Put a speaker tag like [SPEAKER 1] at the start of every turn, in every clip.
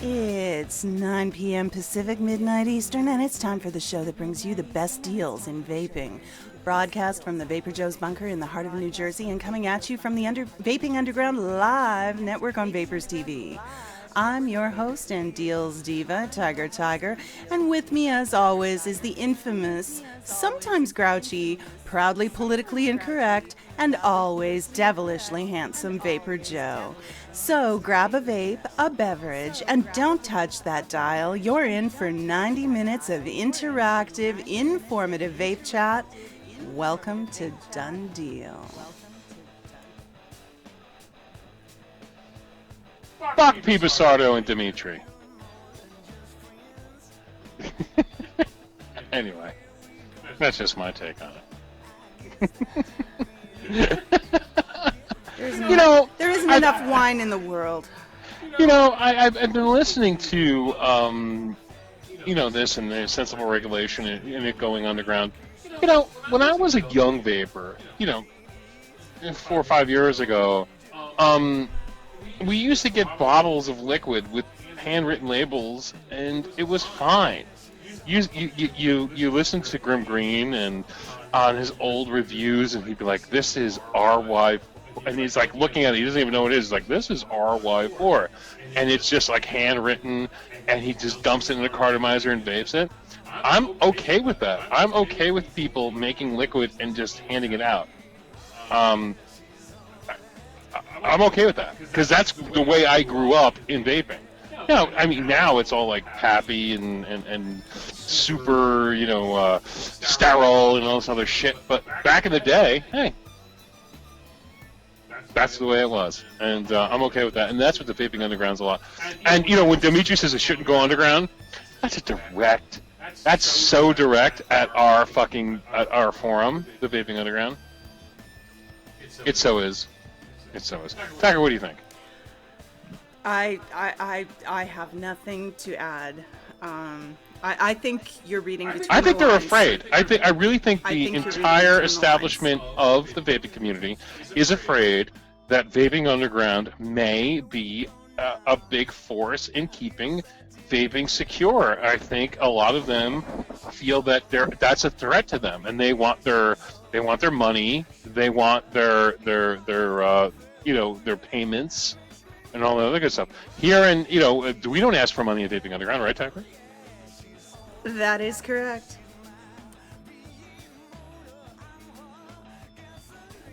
[SPEAKER 1] It's 9 p.m. Pacific, midnight Eastern, and it's time for the show that brings you the best deals in vaping. Broadcast from the VaporJoe's bunker in the heart of New Jersey and coming at you from the Vaping Underground live network on Vapors TV. I'm your host and deals diva, TygerTyger, and with me as always is the infamous, sometimes grouchy, proudly politically incorrect, and always devilishly handsome VaporJoe. So grab a vape, a beverage, and don't touch that dial. You're in for 90 minutes of interactive, informative vape chat. Welcome to DoneDeal.
[SPEAKER 2] Fuck Pibasardo and Dimitri. Anyway, that's just my take on it.
[SPEAKER 1] There isn't enough wine in the world.
[SPEAKER 2] I've been listening to, this and the sensible regulation and it going underground. When I was a young vapor, 4 or 5 years ago, we used to get bottles of liquid with handwritten labels, and it was fine. You listen to Grim Green and on his old reviews, and he'd be like, "This is RY," and he's like looking at it. He doesn't even know what it is. He's like, "This is RY4," and it's just like handwritten, and he just dumps it in a cartomizer and vapes it. I'm okay with that. I'm okay with people making liquid and just handing it out. I'm okay with that, because that's the way I grew up in vaping. Now it's all like happy and super, sterile and all this other shit. But back in the day, hey, that's the way it was. And I'm okay with that. And that's what the Vaping Underground's a lot. And, when Dimitri says it shouldn't go underground, that's so direct at our forum, the Vaping Underground. It so is. Tiger, what do you think?
[SPEAKER 1] I have nothing to add. I think you're reading between
[SPEAKER 2] I think
[SPEAKER 1] the
[SPEAKER 2] they're
[SPEAKER 1] lines.
[SPEAKER 2] afraid. I really think the entire establishment of the vaping community is afraid that Vaping Underground may be a big force in keeping vaping secure. I think a lot of them feel that that's a threat to them, and they want their money, they want their payments, and all that other good stuff. Here, and we don't ask for money at Vaping Underground, right, Tiger?
[SPEAKER 1] That is correct.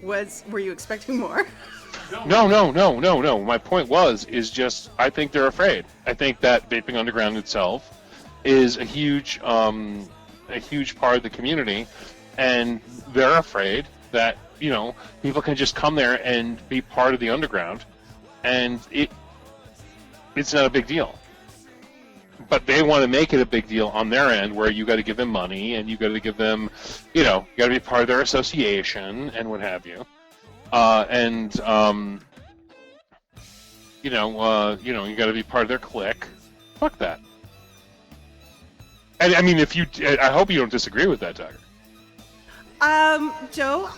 [SPEAKER 1] Were you expecting more?
[SPEAKER 2] No. My point is I think they're afraid. I think that Vaping Underground itself is a huge part of the community, and they're afraid that people can just come there and be part of the underground, and it's not a big deal. But they want to make it a big deal on their end, where you got to give them money, and you got to give them, you got to be part of their association and what have you. You got to be part of their clique. Fuck that. And I hope you don't disagree with that, Tiger.
[SPEAKER 1] Joe,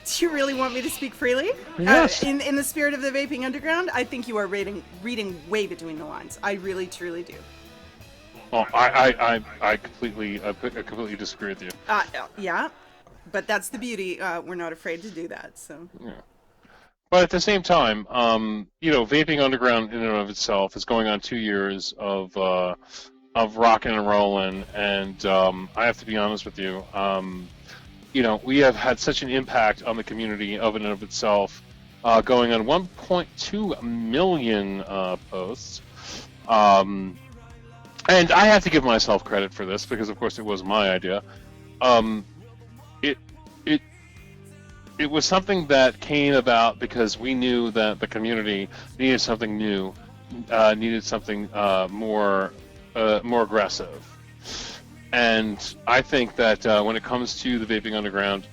[SPEAKER 1] do you really want me to speak freely?
[SPEAKER 2] Yes.
[SPEAKER 1] In the spirit of the Vaping Underground, I think you are reading way between the lines. I really, truly do.
[SPEAKER 2] Well, I completely disagree with you.
[SPEAKER 1] Yeah, but that's the beauty. We're not afraid to do that. So.
[SPEAKER 2] Yeah. But at the same time, Vaping Underground in and of itself is going on 2 years of rocking and rolling, and I have to be honest with you. We have had such an impact on the community of and of itself, going on 1.2 million posts. And I have to give myself credit for this, because of course it was my idea. It was something that came about because we knew that the community needed something new, needed something more aggressive. And I think that when it comes to the Vaping Underground,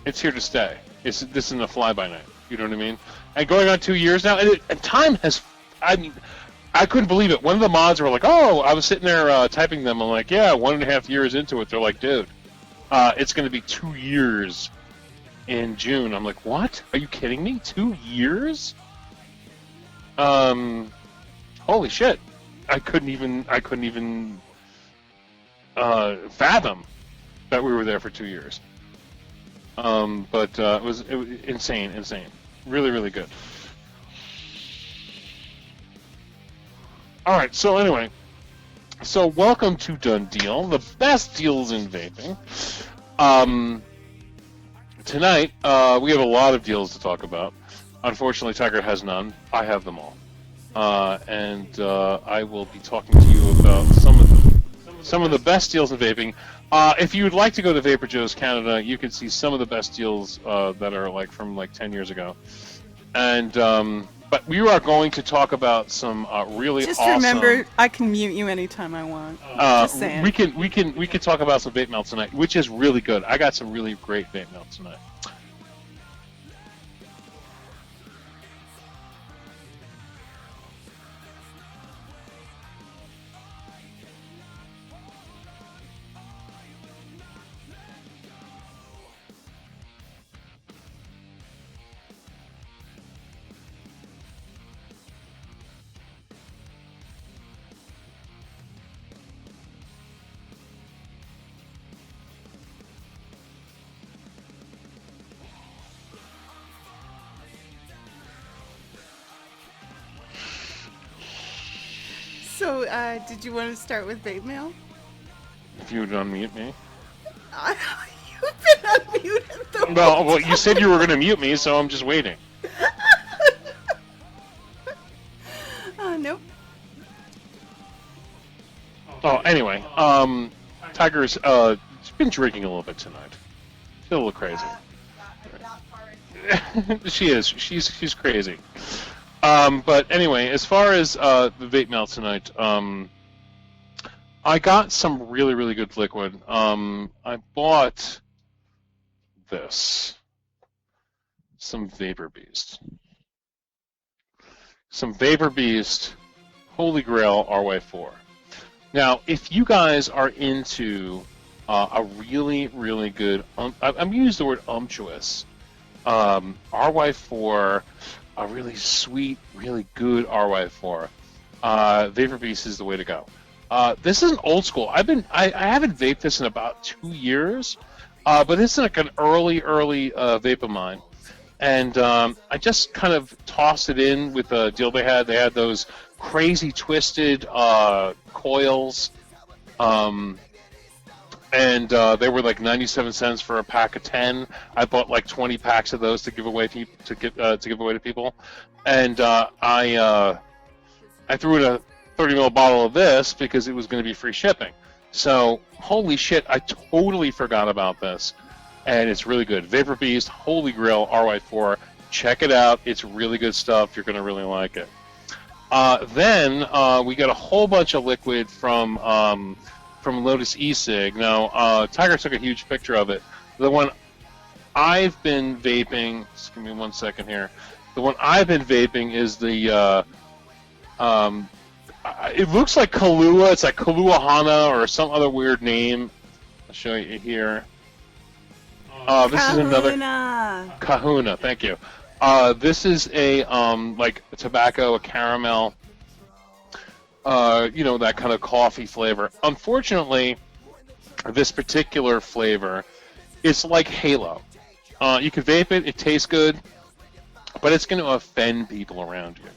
[SPEAKER 2] it's here to stay. This isn't a fly-by-night. You know what I mean? And going on 2 years now, and time has. I couldn't believe it. One of the mods were like, "Oh," I was sitting there typing them. I'm like, "Yeah, 1.5 years into it." They're like, "Dude, It's going to be 2 years in June. I'm like, what? Are you kidding me? 2 years? Holy shit! I couldn't even fathom that we were there for 2 years. But it was insane, really, really good. All right, so anyway, so welcome to DoneDeal, the best deals in vaping. Tonight we have a lot of deals to talk about. Unfortunately, Tiger has none. I have them all, and I will be talking to you about some of the best deals in vaping. If you would like to go to VaporJoe's Canada, you can see some of the best deals that are like from like 10 years ago. And but we are going to talk about some really
[SPEAKER 1] Just
[SPEAKER 2] awesome.
[SPEAKER 1] remember, I can mute you anytime I want. Just saying.
[SPEAKER 2] We can talk about some vape melt tonight, which is really good. I got some really great vape melt tonight.
[SPEAKER 1] So, did you want to start with vape mail?
[SPEAKER 2] If you would unmute me.
[SPEAKER 1] You've been unmuted the
[SPEAKER 2] Well, you said you were going to mute me, so I'm just waiting.
[SPEAKER 1] Nope.
[SPEAKER 2] Oh, anyway, Tiger's been drinking a little bit tonight. She's a little crazy. She is. She's crazy. But anyway, as far as the vape melt tonight, I got some really, really good liquid. I bought this. Some Vapor Beast. Some Vapor Beast Holy Grail RY4. Now, if you guys are into a really, really good, I'm going to use the word umptuous, RY4, a really sweet, really good RY4, Vapor Beast is the way to go. This is an old school. I haven't vaped this in about 2 years, but this is like an early vape of mine. And I just kind of tossed it in with the deal they had. They had those crazy twisted coils, and they were like 97 cents for a pack of 10. I bought like 20 packs of those to give away to people, and I threw in a 30 ml bottle of this because it was going to be free shipping. So holy shit, I totally forgot about this. And it's really good. Vapor Beast, Holy Grail, RY4. Check it out. It's really good stuff. You're going to really like it. Then we got a whole bunch of liquid from Lotus e-cig. Now, Tiger took a huge picture of it. The one I've been vaping, just give me 1 second here. The one I've been vaping is the, it looks like Kahlua. It's like Kahlua Hana or some other weird name. I'll show you here. This is another Kahuna. Thank you. This is a like a tobacco, a caramel, you know, that kind of coffee flavor. Unfortunately, this particular flavor, it's like Halo. You can vape it; it tastes good, but it's going to offend people around you.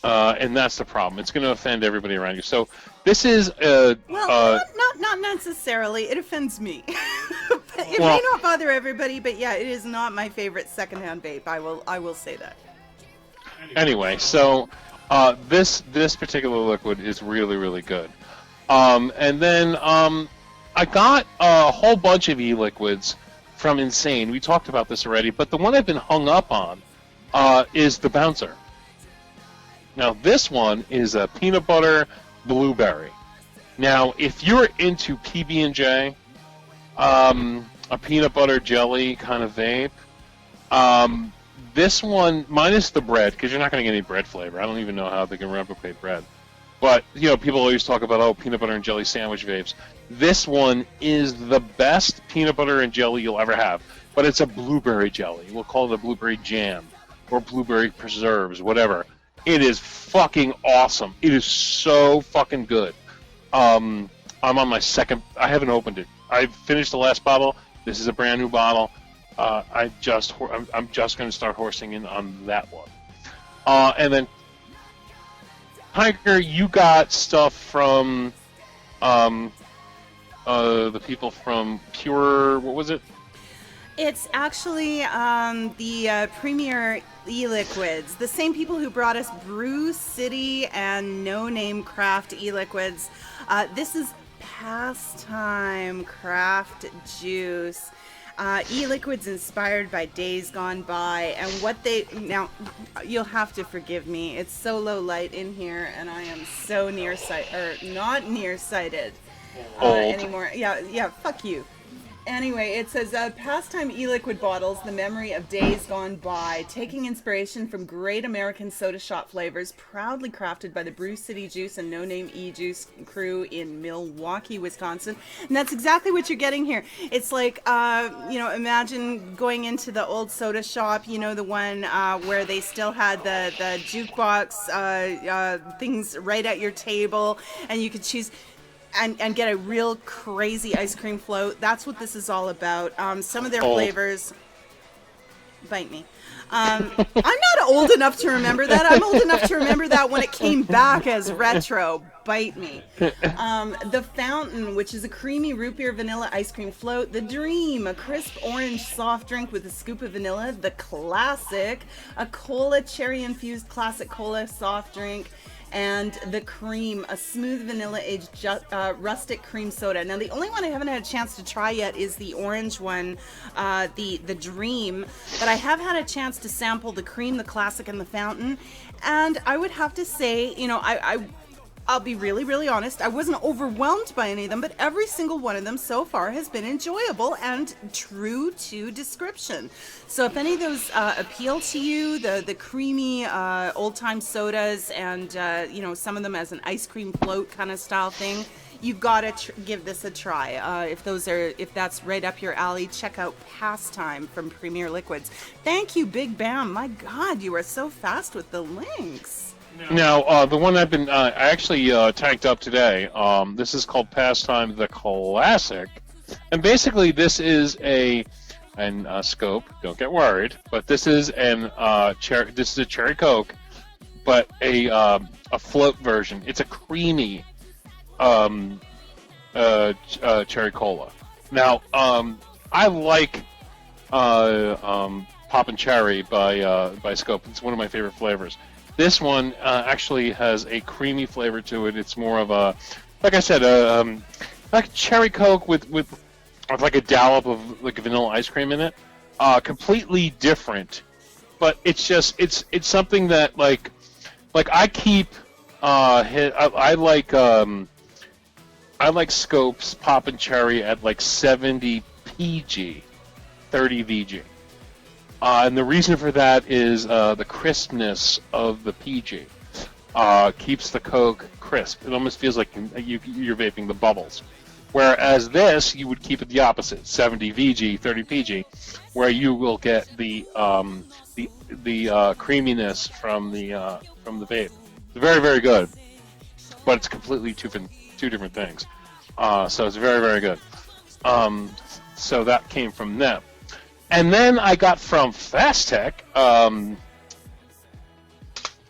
[SPEAKER 2] And that's the problem. It's going to offend everybody around you. So this is
[SPEAKER 1] not necessarily. It offends me. It may not bother everybody, but yeah, it is not my favorite secondhand vape. I will say that.
[SPEAKER 2] Anyway, so this particular liquid is really, really good. And then I got a whole bunch of e-liquids from Insane. We talked about this already, but the one I've been hung up on is the Bouncer. Now, this one is a peanut butter blueberry. Now, if you're into PB&J, a peanut butter jelly kind of vape, this one, minus the bread, because you're not going to get any bread flavor. I don't even know how they can replicate bread. But, people always talk about, peanut butter and jelly sandwich vapes. This one is the best peanut butter and jelly you'll ever have. But it's a blueberry jelly. We'll call it a blueberry jam or blueberry preserves, whatever. It is fucking awesome. It is so fucking good. I'm on my second. I haven't opened it. I finished the last bottle. This is a brand new bottle. I'm just going to start horsing in on that one. And then, Tiger, you got stuff from the people from Pure. What was it?
[SPEAKER 1] It's actually the Premier e-liquids, the same people who brought us Brew City and No Name Craft e-liquids. This is Pastime Craft Juice. E-liquids inspired by days gone by, and now you'll have to forgive me, it's so low light in here and I am so not nearsighted anymore. Yeah, fuck you. Anyway, it says, Pastime e-liquid bottles, the memory of days gone by, taking inspiration from great American soda shop flavors, proudly crafted by the Brew City Juice and No Name E-Juice crew in Milwaukee, Wisconsin. And that's exactly what you're getting here. It's like, imagine going into the old soda shop, the one where they still had the jukebox things right at your table, and you could choose... And get a real crazy ice cream float. That's what this is all about. Some of their flavors... Bite me. I'm not old enough to remember that. I'm old enough to remember that when it came back as retro. Bite me. The Fountain, which is a creamy root beer vanilla ice cream float. The Dream, a crisp orange soft drink with a scoop of vanilla. The Classic, a cola cherry-infused classic cola soft drink. And the Cream, a smooth vanilla-aged rustic cream soda. Now, the only one I haven't had a chance to try yet is the orange one, the Dream. But I have had a chance to sample the Cream, the Classic, and the Fountain. And I would have to say, I'll be really, really honest. I wasn't overwhelmed by any of them, but every single one of them so far has been enjoyable and true to description. So if any of those appeal to you, the creamy old-time sodas and, some of them as an ice cream float kind of style thing, you've got to give this a try. If that's right up your alley, check out Pastime from Premier Liquids. Thank you, Big Bam. My God, you are so fast with the links.
[SPEAKER 2] Now, the one I actually tagged up today, this is called Pastime the Classic, and basically this is a scope. Don't get worried, but this is a cherry Coke, but a float version. It's a creamy cherry cola. Now, I like Poppin' Cherry by Scope. It's one of my favorite flavors. This one actually has a creamy flavor to it. It's more of a, like I said, like cherry Coke with like a dollop of like vanilla ice cream in it. Completely different, but it's something that like I keep. I like Scope's Poppin' Cherry at like 70 PG, 30 VG. And the reason for that is the crispness of the PG keeps the Coke crisp. It almost feels like you're vaping the bubbles. Whereas this, you would keep it the opposite, 70 VG, 30 PG, where you will get the creaminess from the vape. It's very, very good, but it's completely two different things. So it's very, very good. So that came from them. And then I got from Fastech, let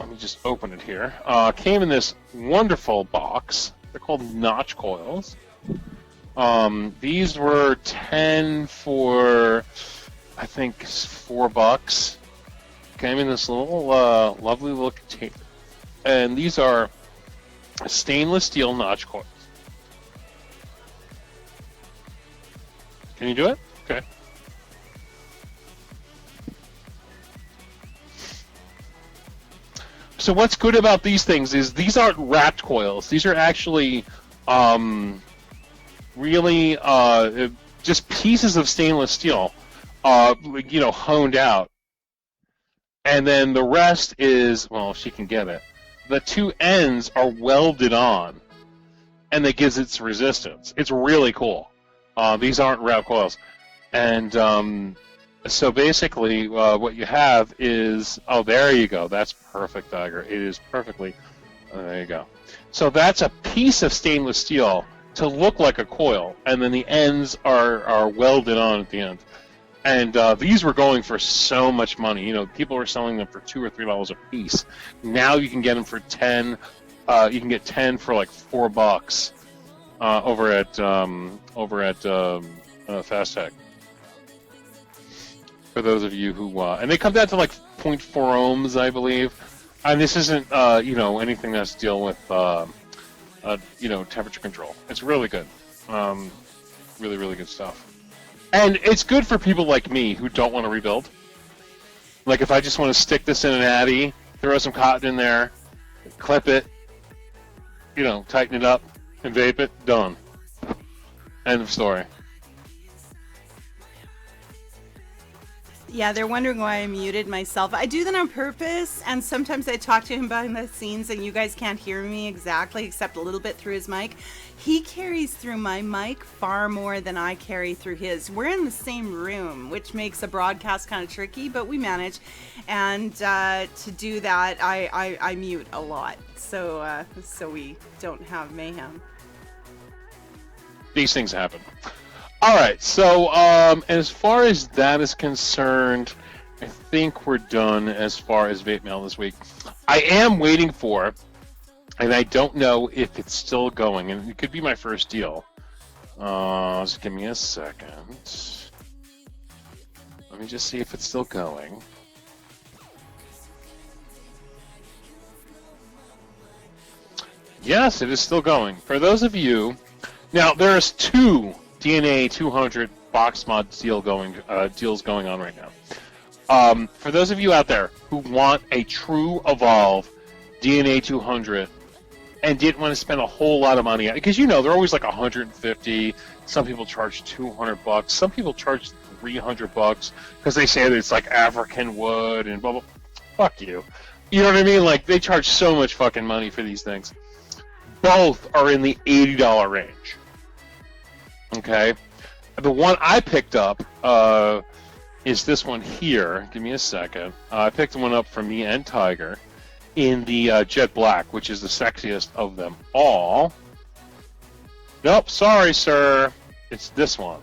[SPEAKER 2] me just open it here, came in this wonderful box. They're called notch coils. These were 10 for, I think, $4. Came in this little, lovely little container. And these are stainless steel notch coils. Can you do it? Okay. So what's good about these things is these aren't wrapped coils. These are actually really just pieces of stainless steel, honed out. And then the rest is, well, if she can get it, the two ends are welded on, and that gives its resistance. It's really cool. These aren't wrap coils. And so basically what you have is, oh, there you go. That's perfect, Tiger. It is perfectly, there you go. So that's a piece of stainless steel to look like a coil, and then the ends are welded on at the end. And these were going for so much money. You know, people were selling them for $2 or $3 a piece. Now you can get them for 10. You can get 10 for like $4 over at Fast Tech. For those of you who and they come down to like 0.4 ohms, I believe. And this isn't you know, anything that's to deal with you know, temperature control. It's really good. Really, really good stuff. And it's good for people like me who don't want to rebuild. Like if I just want to stick this in an Addy, throw some cotton in there, clip it, you know, tighten it up, and vape it, done. End of story.
[SPEAKER 1] Yeah, they're wondering why I muted myself. I do that on purpose, and sometimes I talk to him behind the scenes, and you guys can't hear me exactly, except a little bit through his mic. He carries through my mic far more than I carry through his. We're in the same room, which makes a broadcast kind of tricky, but we manage. And to do that, I mute a lot, so we don't have mayhem.
[SPEAKER 2] These things happen. All right, so as far as that is concerned, I think we're done as far as vape mail this week. I am waiting for, and I don't know if it's still going, and it could be my first deal. Just give me a second. Let me just see if it's still going. Yes, it is still going. For those of you, now there's two DNA 200 box mod deals going on right now. For those of you out there who want a true Evolve DNA 200 and didn't want to spend a whole lot of money, because you know they're always like 150. Some people charge $200. Some people charge $300 because they say that it's like African wood and blah blah. Fuck you. You know what I mean? Like they charge so much fucking money for these things. Both are in the $80 range. Okay, the one I picked up is this one here. Give me a second. I picked one up from me and Tiger in the jet black, which is the sexiest of them all. Nope, sorry, sir. It's this one.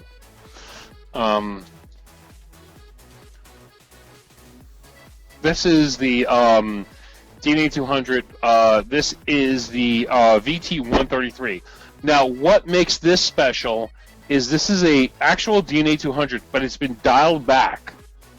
[SPEAKER 2] This is the DNA 200. This is the VT133. Now, what makes this special is this is a actual DNA 200, but it's been dialed back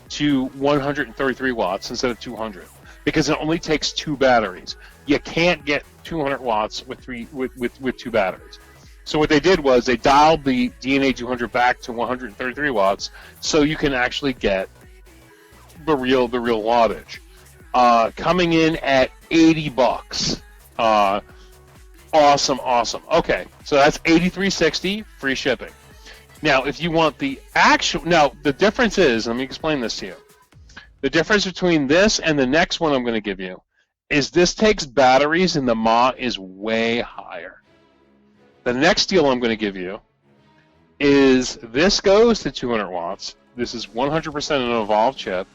[SPEAKER 2] to 133 watts instead of 200 because it only takes 2 batteries. You can't get 200 watts with with 2 batteries. So what they did was they dialed the DNA 200 back to 133 watts, so you can actually get the real wattage. Coming in at $80. Awesome. Okay, so that's $83.60 free shipping. Now, if you want the actual, now the difference is, let me explain this to you. The difference between this and the next one I'm going to give you is this takes batteries and the mAh is way higher. The next deal I'm going to give you is this goes to 200 watts. This is 100% an Evolve chip.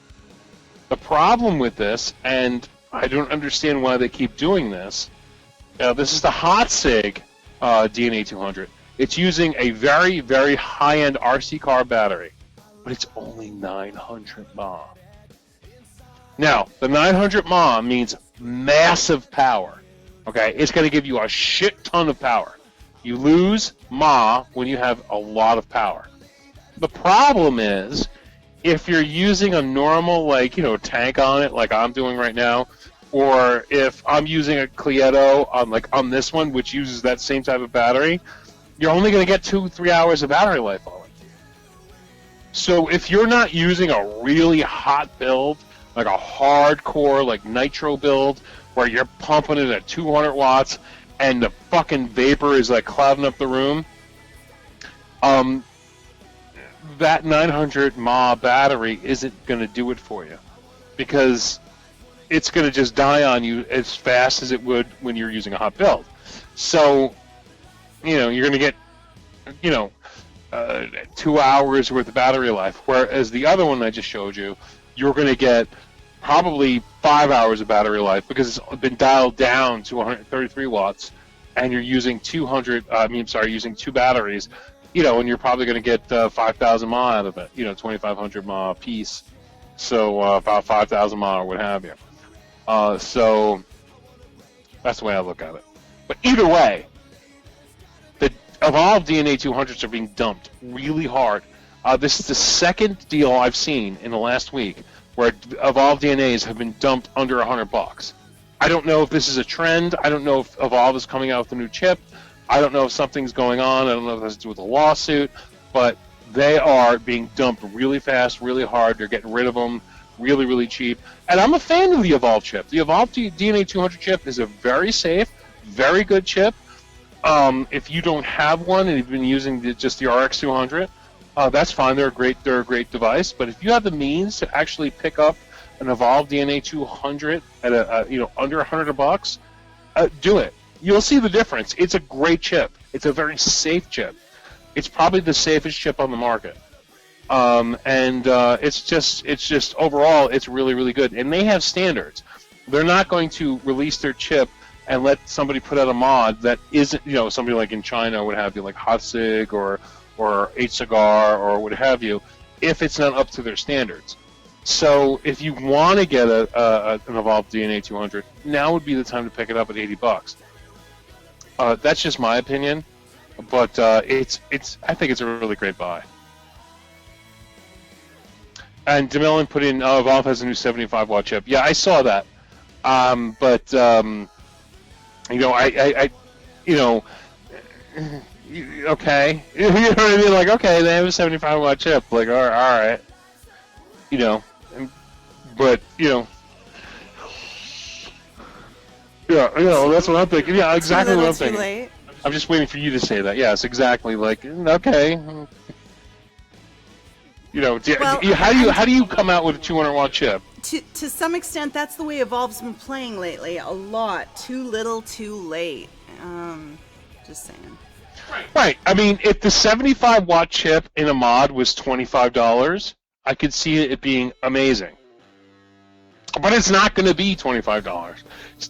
[SPEAKER 2] The problem with this, and I don't understand why they keep doing this, this is the e-cig DNA 200. It's using a very, very high-end RC car battery, but it's only 900 mAh. Now, the 900 mAh means massive power. Okay, it's going to give you a shit ton of power. You lose mAh when you have a lot of power. The problem is, if you're using a normal, like, you know, tank on it, like I'm doing right now, or if I'm using a Clieto on this one, which uses that same type of battery, you're only going to get 2-3 hours of battery life on it. So if you're not using a really hot build, like a hardcore, like nitro build, where you're pumping it at 200 watts and the fucking vapor is like clouding up the room, that 900 mAh battery isn't going to do it for you, because it's going to just die on you as fast as it would when you're using a hot build. So, you're going to get, 2 hours worth of battery life, whereas the other one I just showed you, you're going to get probably 5 hours of battery life because it's been dialed down to 133 watts, and you're using using 2 batteries, and you're probably going to get 5,000 mile out of it, 2,500 mile piece, so about 5,000 mile or what have you. So that's the way I look at it. But either way, the Evolve DNA 200s are being dumped really hard. This is the second deal I've seen in the last week where Evolve DNAs have been dumped under $100. I don't know if this is a trend. I don't know if Evolve is coming out with a new chip. I don't know if something's going on. I don't know if it has to do with a lawsuit. But they are being dumped really fast, really hard. They're getting rid of them really, really cheap. And I'm a fan of the Evolve chip. The Evolve DNA 200 chip is a very safe, very good chip. If you don't have one and you've been using just the RX 200, that's fine. They're a great device. But if you have the means to actually pick up an Evolve DNA 200 at under $100, do it. You'll see the difference. It's a great chip. It's a very safe chip. It's probably the safest chip on the market. It's just overall, it's really, really good. And they have standards. They're not going to release their chip and let somebody put out a mod that isn't, somebody like in China would have you like e-cig or e-cig or what have you, if it's not up to their standards. So if you want to get an Evolve DNA 200, now would be the time to pick it up at $80. That's just my opinion, but I think it's a really great buy. And DeMillon put in Evolve has a new 75-watt chip. Yeah, I saw that. Okay. You know what I mean? Like, okay, they have a 75-watt chip. Like, all right. That's what I'm thinking. Yeah, exactly what I'm thinking. Late. I'm just waiting for you to say that. Yes, exactly. Like, okay. How do you come out with a 200-watt chip?
[SPEAKER 1] To some extent, that's the way Evolve's been playing lately. A lot. Too little, too late. Just saying.
[SPEAKER 2] Right. I mean, if the 75-watt chip in a mod was $25, I could see it being amazing. But it's not going to be $25.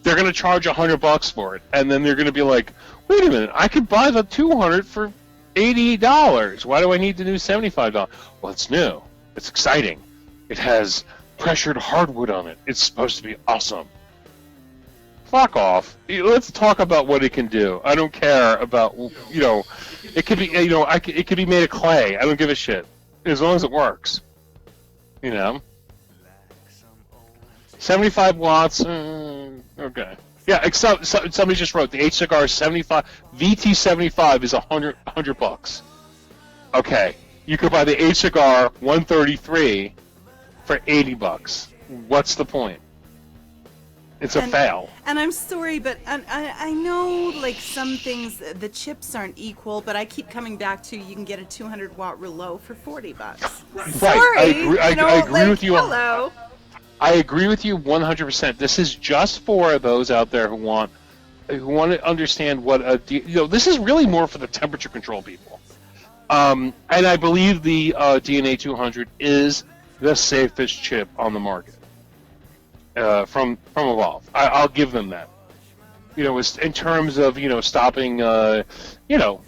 [SPEAKER 2] They're going to charge $100 for it, and then they're going to be like, "Wait a minute! I could buy the 200 for $80. Why do I need the new $75? Well, it's new. It's exciting. It has pressured hardwood on it. It's supposed to be awesome." Fuck off. Let's talk about what it can do. I don't care about, it could be, it could be made of clay. I don't give a shit. As long as it works. 75 watts, okay. Yeah, somebody just wrote, the e-cig 75, VT75 is $100. Okay, you could buy the e-cig 133 for $80. What's the point? It's a fail.
[SPEAKER 1] And I'm sorry, but I know, like, some things, the chips aren't equal, but I keep coming back to you can get a 200-watt rouleau for $40.
[SPEAKER 2] Right.
[SPEAKER 1] Sorry,
[SPEAKER 2] I agree with you.
[SPEAKER 1] Hello.
[SPEAKER 2] I agree with you 100%. This is just for those out there who want to understand what this is really more for the temperature control people. And I believe the DNA 200 is the safest chip on the market. From Evolve, I'll give them that. In terms of stopping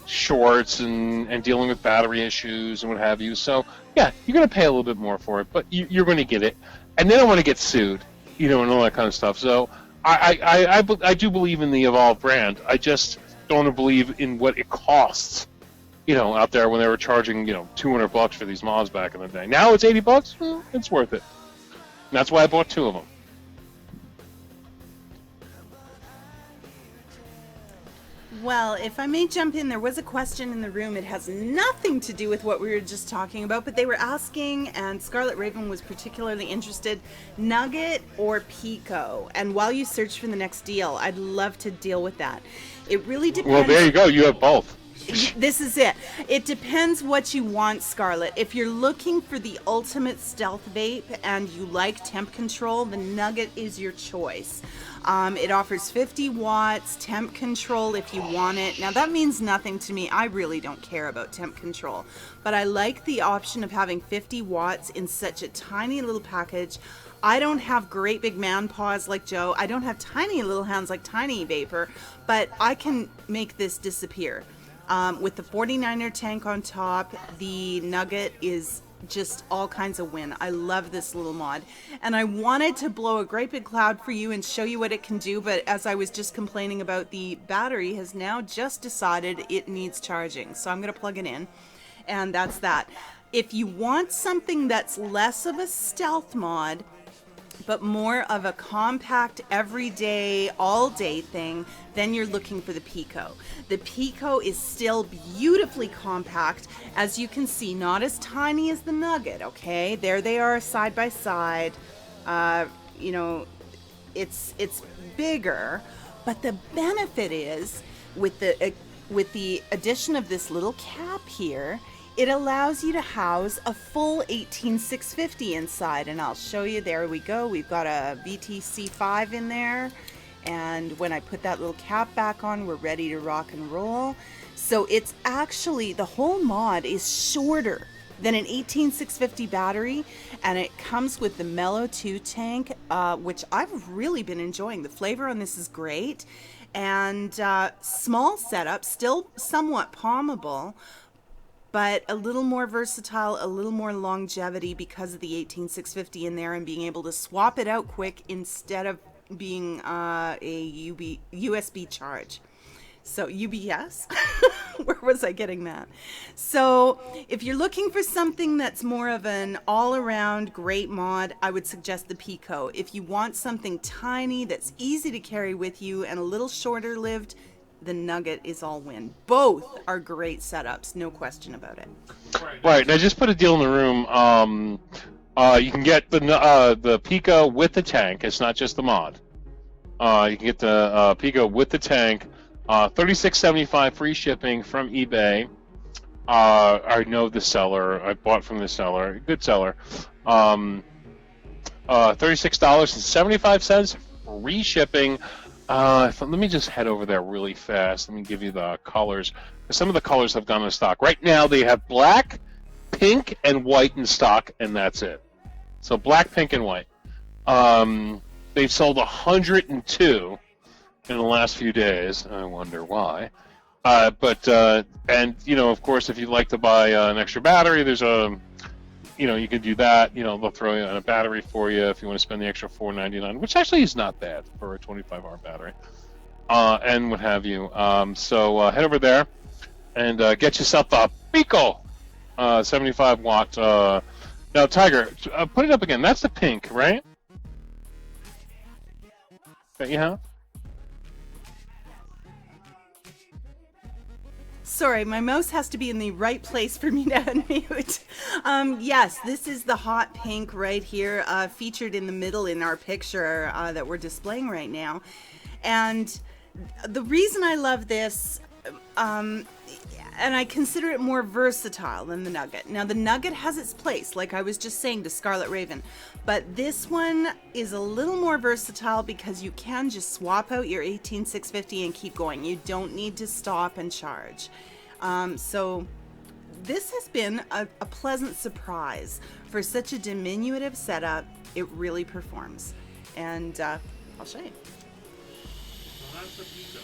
[SPEAKER 2] shorts and dealing with battery issues and what have you. So yeah, you're going to pay a little bit more for it, but you're going to get it, and they don't want to get sued, and all that kind of stuff. So I do believe in the Evolve brand. I just don't believe in what it costs. Out there when they were charging $200 for these mods back in the day. Now it's $80. It's worth it. And that's why I bought 2 of them.
[SPEAKER 1] Well, if I may jump in, there was a question in the room. It has nothing to do with what we were just talking about, but they were asking, and Scarlet Raven was particularly interested, Nugget or Pico? And while you search for the next deal, I'd love to deal with that. It really depends.
[SPEAKER 2] Well, there you go. You have both.
[SPEAKER 1] This is it. It depends what you want, Scarlett. If you're looking for the ultimate stealth vape and you like temp control, the Nugget is your choice. It offers 50 watts, temp control if you want it. Now that means nothing to me. I really don't care about temp control, but I like the option of having 50 watts in such a tiny little package. I don't have great big man paws like Joe. I don't have tiny little hands like Tiny Vapor, but I can make this disappear. With the 49er tank on top, the Nugget is just all kinds of win. I love this little mod. And I wanted to blow a great big cloud for you and show you what it can do, but as I was just complaining about, the battery has now just decided it needs charging. So I'm going to plug it in, and that's that. If you want something that's less of a stealth mod, but more of a compact, everyday, all-day thing, then you're looking for the Pico. The Pico is still beautifully compact. As you can see, not as tiny as the Nugget, okay? There they are side by side. You know, it's bigger, but the benefit is with the addition of this little cap here, it allows you to house a full 18650 inside, and I'll show you. There we go. We've got a VTC5 in there, and when I put that little cap back on, we're ready to rock and roll. So it's actually, the whole mod is shorter than an 18650 battery, and it comes with the Mellow 2 tank, which I've really been enjoying. The flavor on this is great, and small setup, still somewhat palmable, but a little more versatile, a little more longevity because of the 18650 in there and being able to swap it out quick instead of being a USB charge. So UBS? Where was I getting that? So if you're looking for something that's more of an all-around great mod, I would suggest the Pico. If you want something tiny that's easy to carry with you and a little shorter lived, the Nugget is all win. Both are great setups, no question about it.
[SPEAKER 2] Right. Now, just put a deal in the room. You can get the Pico with the tank. It's not just the mod. You can get the Pico with the tank. $36.75 free shipping from eBay. I know the seller. I bought from the seller. Good seller. $36.75 free shipping. Let me just head over there really fast. Let me give you the colors. Some of the colors have gone in stock. Right now they have black, pink, and white in stock, and that's it. So black, pink, and white. They've sold 102 in the last few days. I wonder why. And you know, of course, if you'd like to buy an extra battery, there's you can do that. You know, they'll throw you a battery for you if you want to spend the extra $4.99, which actually is not bad for a 25-hour battery, and what have you. So head over there and get yourself a Pico 75-watt. Now, Tiger, put it up again. That's the pink, right? That you have?
[SPEAKER 1] Sorry, my mouse has to be in the right place for me to unmute. Yes, this is the hot pink right here, featured in the middle in our picture that we're displaying right now. And the reason I love this, and I consider it more versatile than the Nugget. Now, the Nugget has its place, like I was just saying to Scarlet Raven, but this one is a little more versatile because you can just swap out your 18650 and keep going. You don't need to stop and charge. So this has been a pleasant surprise. For such a diminutive setup, it really performs. And I'll show you.
[SPEAKER 2] Well, that's the Pico.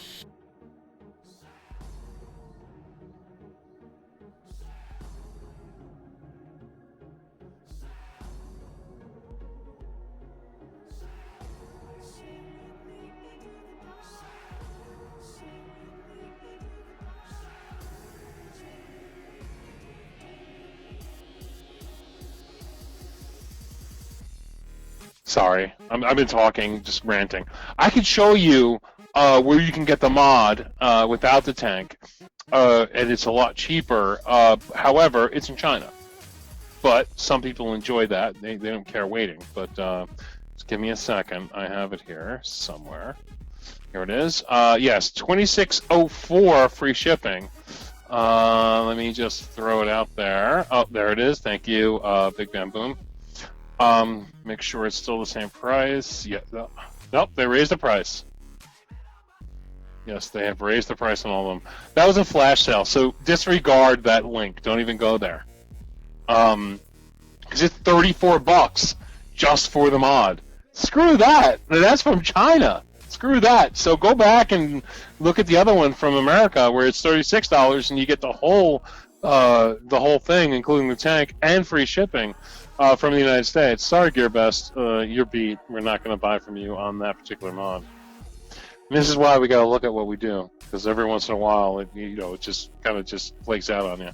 [SPEAKER 2] Sorry, I've been talking, just ranting. I could show you where you can get the mod without the tank, and it's a lot cheaper. However, it's in China. But some people enjoy that. They don't care waiting. But just give me a second. I have it here somewhere. Here it is. Yes, $26.04 free shipping. Let me just throw it out there. Oh, there it is. Thank you, Big Bam Boom. Make sure it's still the same price. Yeah, nope, they raised the price. Yes, they have raised the price on all of them. That was a flash sale, so disregard that link. Don't even go there. Because it's $34 just for the mod. Screw that. That's from China. Screw that. So go back and look at the other one from America where it's $36 and you get the whole thing, including the tank and free shipping from the United States. Sorry, GearBest, you're beat. We're not going to buy from you on that particular mod. And this is why we got to look at what we do, because every once in a while, it just kind of just flakes out on you.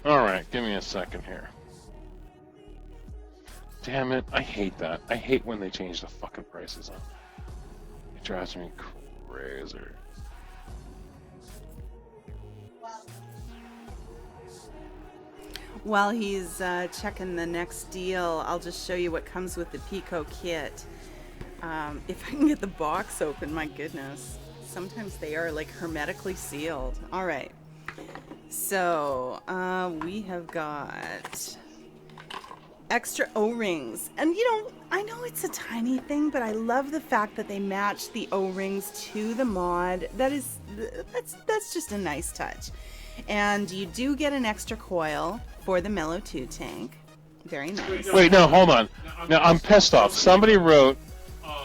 [SPEAKER 2] All right, give me a second here. Damn it, I hate that. I hate when they change the fucking prices up. It drives me crazy.
[SPEAKER 1] While he's checking the next deal, I'll just show you what comes with the Pico kit. If I can get the box open, my goodness. Sometimes they are like hermetically sealed. All right. So we have got extra O-rings. And I know it's a tiny thing, but I love the fact that they match the O-rings to the mod. That's just a nice touch. And you do get an extra coil for the Mellow 2 tank. Very nice.
[SPEAKER 2] Wait, no, hold on. Now, I'm pissed off. Somebody wrote, this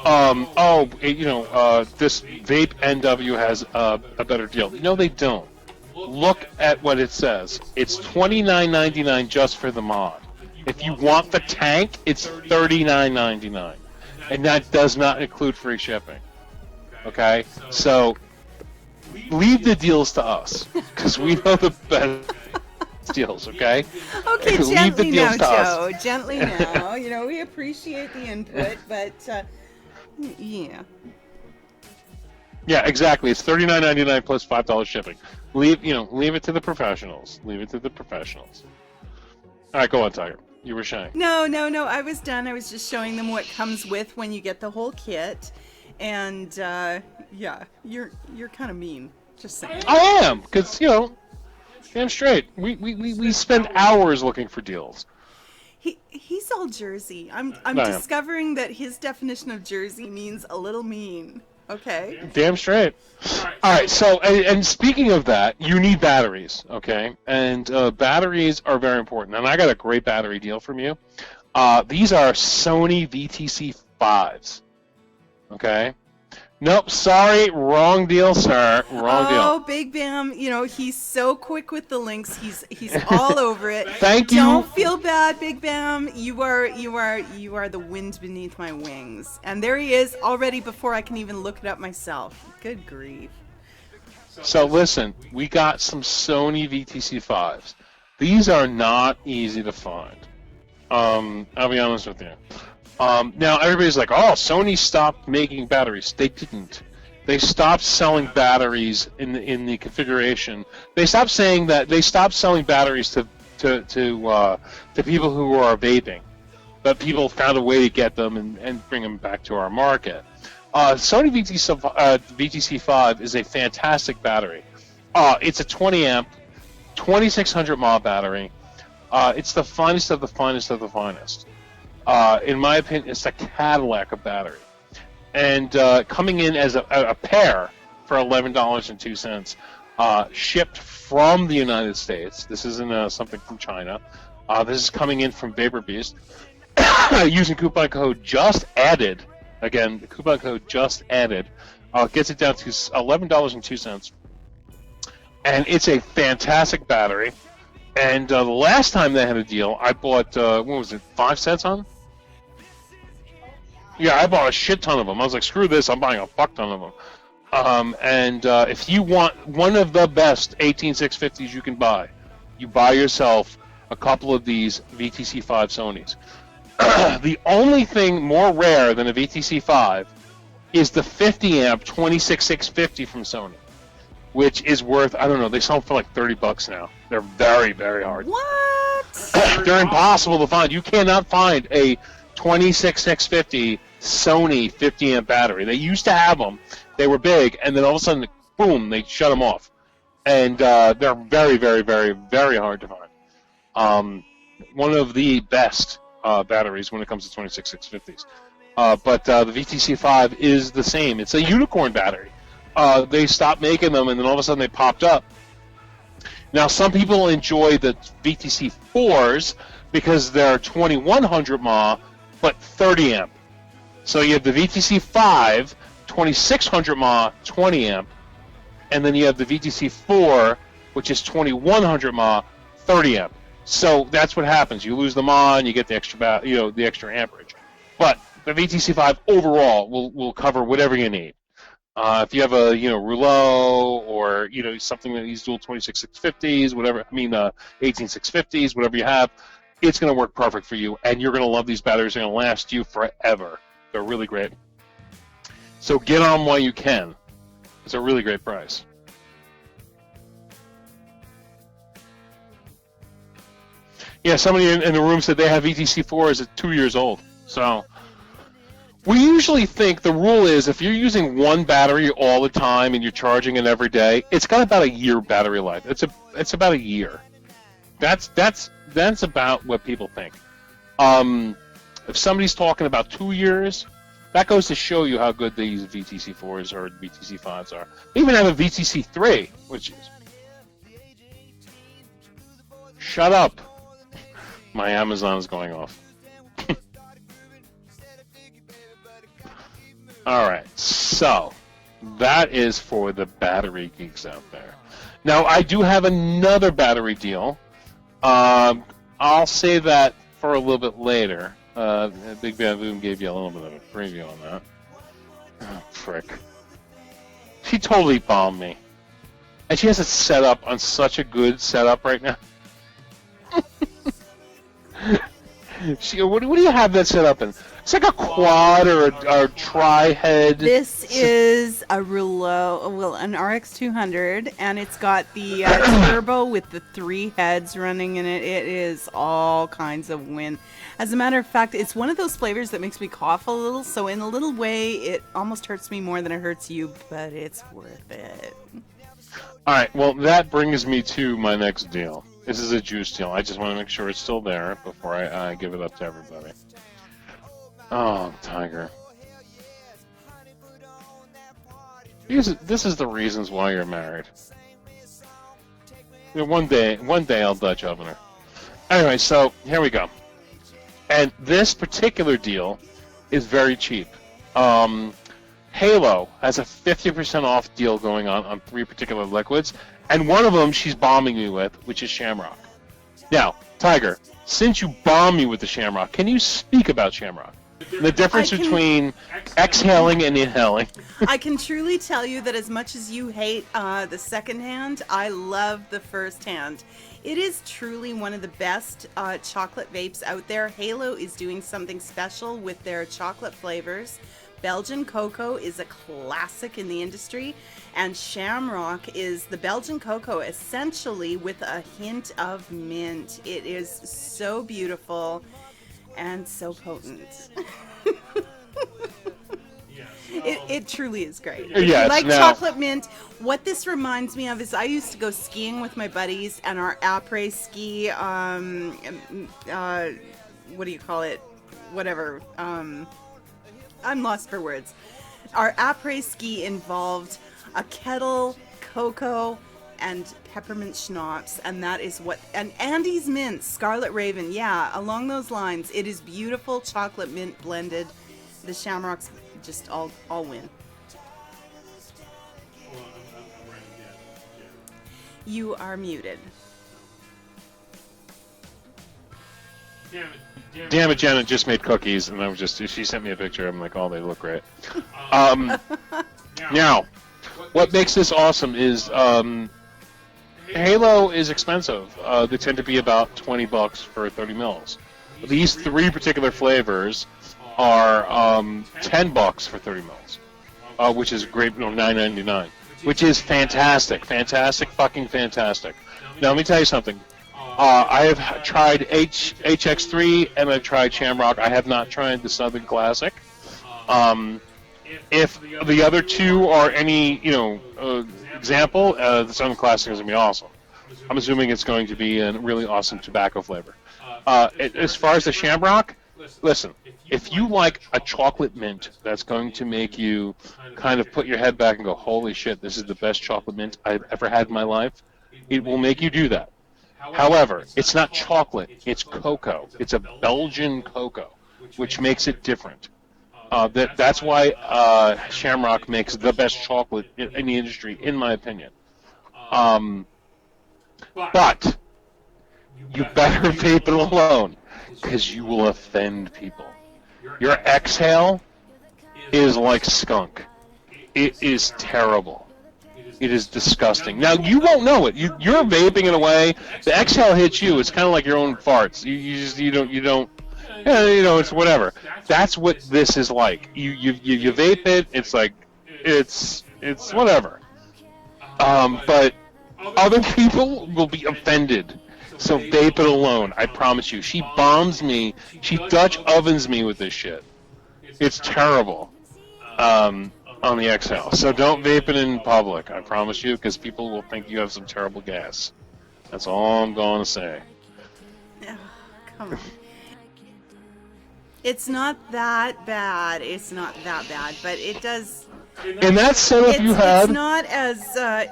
[SPEAKER 2] Vape NW has a better deal. No, they don't. Look at what it says. It's $29.99 just for the mod. If you want the tank, it's $39.99. And that does not include free shipping. Okay? So leave the deals to us, because we know the best deals, okay?
[SPEAKER 1] Okay, gently now, Joe. Gently now. We appreciate the input, but yeah.
[SPEAKER 2] Yeah, exactly. It's $39.99 plus $5 shipping. Leave it to the professionals. Leave it to the professionals. All right, go on, Tiger. You were shy.
[SPEAKER 1] No. I was done. I was just showing them what comes with when you get the whole kit, and yeah, you're kind of mean. Just saying.
[SPEAKER 2] I am, because damn straight. We spend hours looking for deals.
[SPEAKER 1] He's all Jersey. I'm discovering that his definition of Jersey means a little mean. Okay.
[SPEAKER 2] Damn straight. All right. So, and speaking of that, you need batteries. Okay, and batteries are very important. And I got a great battery deal from you. These are Sony VTC 5s. Okay. Nope, sorry, wrong deal, sir. Wrong deal.
[SPEAKER 1] Oh, Big Bam, he's so quick with the links. He's all over it.
[SPEAKER 2] Thank you.
[SPEAKER 1] Don't feel bad, Big Bam. You are the wind beneath my wings. And there he is already before I can even look it up myself. Good grief.
[SPEAKER 2] So listen, we got some Sony VTC 5s. These are not easy to find. I'll be honest with you. Now everybody's like, "Oh, Sony stopped making batteries." They didn't. They stopped selling batteries in the configuration. They stopped saying that they stopped selling batteries to people who are vaping, but people found a way to get them and bring them back to our market. Sony VTC 5 is a fantastic battery. It's a 20 amp, 2600 mAh battery. It's the finest of the finest of the finest. In my opinion, it's a Cadillac of battery. And coming in as a pair for $11.02, shipped from the United States. This isn't something from China. This is coming in from VaporBeast. Using coupon code just added. Again, the coupon code just added gets it down to $11.02. And it's a fantastic battery. And the last time they had a deal, I bought, what was it, 5 sets on? Yeah, I bought a shit ton of them. I was like, screw this, I'm buying a fuck ton of them. And if you want one of the best 18650s you can buy, you buy yourself a couple of these VTC 5 Sonys. The only thing more rare than a VTC 5 is the 50 amp 26650 from Sony, which is worth, I don't know, they sell them for like $30 now. They're very, very hard.
[SPEAKER 1] What?
[SPEAKER 2] They're impossible to find. You cannot find a 26650 Sony 50 amp battery. They used to have them. They were big, and then all of a sudden, boom, they shut them off. And they're very, very, very, very hard to find. One of the best batteries when it comes to 26650s. But the VTC5 is the same. It's a unicorn battery. They stopped making them, and then all of a sudden they popped up. Now, some people enjoy the VTC4s because they're 2100 mAh, but 30 amp. So you have the VTC5, 2600 mAh, 20 amp, and then you have the VTC4, which is 2100 mAh, 30 amp. So that's what happens. You lose the mAh, and you get the extra, the extra amperage. But the VTC5 overall will cover whatever you need. If you have a rouleau or something that these dual 26650s, whatever, 18650s, whatever you have, it's going to work perfect for you, and you're going to love these batteries. They're going to last you forever. They're really great. So get on while you can. It's a really great price. Yeah, somebody in the room said they have VTC4s at 2 years old. So we usually think the rule is if you're using one battery all the time and you're charging it every day, it's got about a year battery life. It's about a year. That's about what people think. If somebody's talking about 2 years, that goes to show you how good these VTC4s or VTC5s are. They even have a VTC3, which is... Shut up. My Amazon is going off. Alright, so that is for the battery geeks out there. Now, I do have another battery deal. I'll save that for a little bit later. Big Bad Boom gave you a little bit of a preview on that. Oh, frick. She totally bombed me. And she has it set up on such a good setup right now. What do you have that set up in? It's like a quad or a tri-head.
[SPEAKER 1] This is a rouleau, well, an RX200, and it's got the turbo with the 3 heads running in it. It is all kinds of wind. As a matter of fact, it's one of those flavors that makes me cough a little, so in a little way, it almost hurts me more than it hurts you, but it's worth it.
[SPEAKER 2] All right, well, that brings me to my next deal. This is a juice deal. I just want to make sure it's still there before I give it up to everybody. Oh, Tiger. This is the reasons why you're married. One day I'll Dutch oven her. Anyway, so here we go. And this particular deal is very cheap. Halo has a 50% off deal going on 3 particular liquids, and one of them she's bombing me with, which is Shamrock. Now, Tiger, since you bomb me with the Shamrock, can you speak about Shamrock? The difference between exhaling and inhaling.
[SPEAKER 1] I can truly tell you that as much as you hate the second hand, I love the first hand. It is truly one of the best chocolate vapes out there. Halo is doing something special with their chocolate flavors. Belgian cocoa is a classic in the industry, and Shamrock is the Belgian cocoa essentially with a hint of mint. It is so beautiful and so potent. It truly is great. If you like chocolate mint, what this reminds me of is I used to go skiing with my buddies, and our après ski, what do you call it? Whatever. I'm lost for words. Our après ski involved a kettle, cocoa, and peppermint schnapps, and that is what... And Andy's Mint, Scarlet Raven, yeah, along those lines. It is beautiful chocolate mint blended. The Shamrocks just all win. You are muted.
[SPEAKER 2] Damn it, Janet just made cookies, and she sent me a picture. I'm like, oh, they look great. Now, what makes this awesome is Halo is expensive. They tend to be about $20 for 30 mils. These 3 particular flavors are $10 for 30 mils, which is great. No, $9.99, which is fantastic, fucking fantastic. Now, let me tell you something. I have tried HX3 and I've tried Shamrock. I have not tried the Southern Classic. If the other two are any, example, the Southern Classic is going to be awesome. I'm assuming it's going to be a really awesome tobacco flavor. As far as the Shamrock, listen, if you like a chocolate mint that's going to make you kind of put your head back and go, holy shit, this is the best chocolate mint I've ever had in my life, it will make you do that. However, it's not chocolate, it's cocoa. It's a Belgian cocoa, which makes it different. That's why Shamrock makes the best chocolate in the industry, in my opinion. But you better vape it alone, because you will offend people. Your exhale is like skunk. It is terrible. It is disgusting. Now, you won't know it. You're vaping in a way. The exhale hits you. It's kind of like your own farts. You don't. It's whatever. That's what this is like. You vape it. It's like it's whatever. But other people will be offended. So vape it alone. I promise you. She bombs me. She Dutch ovens me with this shit. It's terrible. On the exhale. So don't vape it in public. I promise you, because people will think you have some terrible gas. That's all I'm going to say.
[SPEAKER 1] Oh, come on. It's not that bad. It's not that bad, but it does.
[SPEAKER 2] And that setup you had.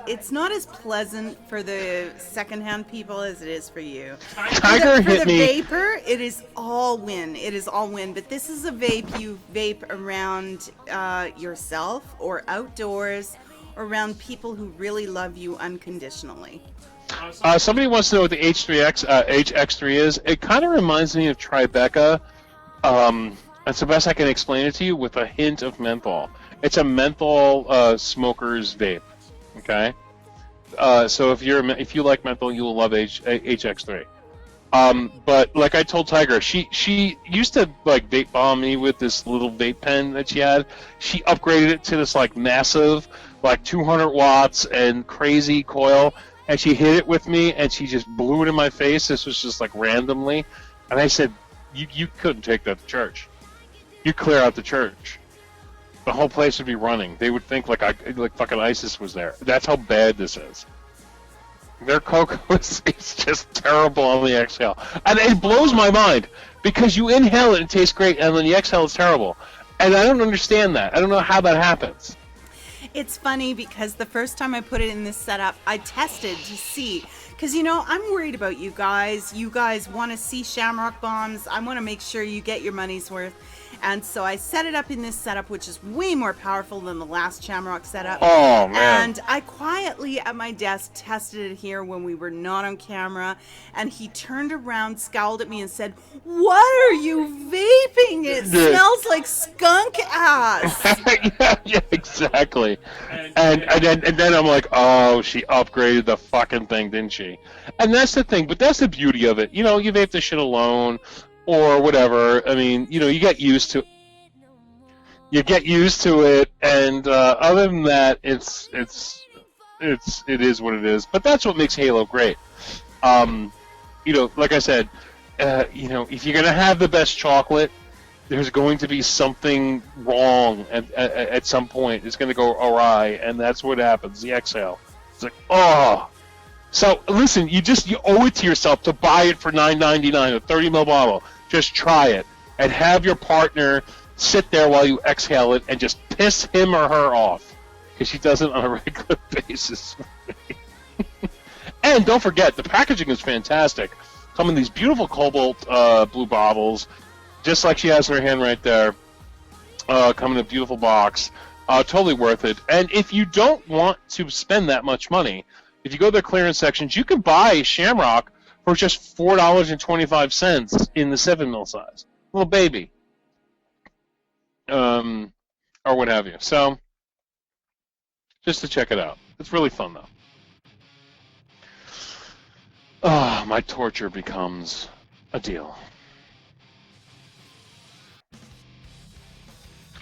[SPEAKER 1] It's not as pleasant for the secondhand people as it is for you.
[SPEAKER 2] Tiger
[SPEAKER 1] for
[SPEAKER 2] hit
[SPEAKER 1] the
[SPEAKER 2] me.
[SPEAKER 1] Vapor, it is all win. It is all win. But this is a vape you vape around yourself or outdoors, or around people who really love you unconditionally.
[SPEAKER 2] Somebody wants to know what the HX3 is. It kind of reminds me of Tribeca. That's the best I can explain it to you, with a hint of menthol. It's a menthol smoker's vape. Okay, so if you like menthol, you will love HX3. But like I told Tiger, she used to like vape bomb me with this little vape pen that she had. She upgraded it to this like massive, like 200 watts and crazy coil, and she hit it with me, and she just blew it in my face. This was just like randomly, and I said, you couldn't take that to church. You clear out the church. The whole place would be running. They would think like fucking ISIS was there. That's how bad this is. Their cocoa is just terrible on the exhale. And it blows my mind, because you inhale it and it tastes great, and then the exhale is terrible. And I don't understand that. I don't know how that happens.
[SPEAKER 1] It's funny, because the first time I put it in this setup, I tested to see. Because, I'm worried about you guys. You guys want to see Shamrock bombs. I want to make sure you get your money's worth. And so I set it up in this setup, which is way more powerful than the last Shamrock setup.
[SPEAKER 2] Oh, man.
[SPEAKER 1] And I quietly at my desk tested it here when we were not on camera. And he turned around, scowled at me, and said, "What are you vaping? It smells like skunk ass."
[SPEAKER 2] yeah, exactly. And then I'm like, oh, she upgraded the fucking thing, didn't she? And that's the thing. But that's the beauty of it. You vape the shit alone. Or whatever. I mean, you get used to. You get used to it, and other than that, it is what it is. But that's what makes Halo great. Like I said, if you're gonna have the best chocolate, there's going to be something wrong at some point. It's gonna go awry, and that's what happens. The exhale. It's like, oh. So listen, you owe it to yourself to buy it for $9.99, a 30 ml bottle. Just try it, and have your partner sit there while you exhale it, and just piss him or her off, because she does it on a regular basis. And don't forget, the packaging is fantastic. Come in these beautiful cobalt blue bottles, just like she has in her hand right there. Come in a beautiful box. Totally worth it. And if you don't want to spend that much money, if you go to the clearance sections, you can buy Shamrock for just $4.25 in the 7 ml size. Little baby. Or what have you. So, just to check it out. It's really fun, though. Oh, my torture becomes a deal.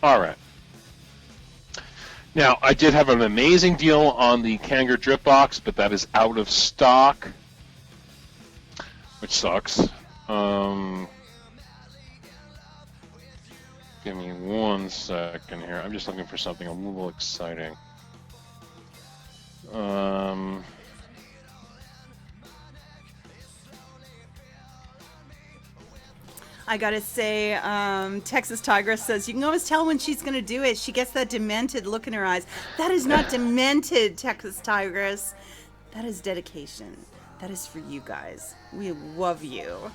[SPEAKER 2] All right. Now, I did have an amazing deal on the Kanger Drip Box, but that is out of stock, which sucks. Give me 1 second here. I'm just looking for something a little exciting.
[SPEAKER 1] I gotta say, Texas Tigress says, you can always tell when she's gonna do it. She gets that demented look in her eyes. That is not demented, Texas Tigress. That is dedication. That is for you guys. We love you.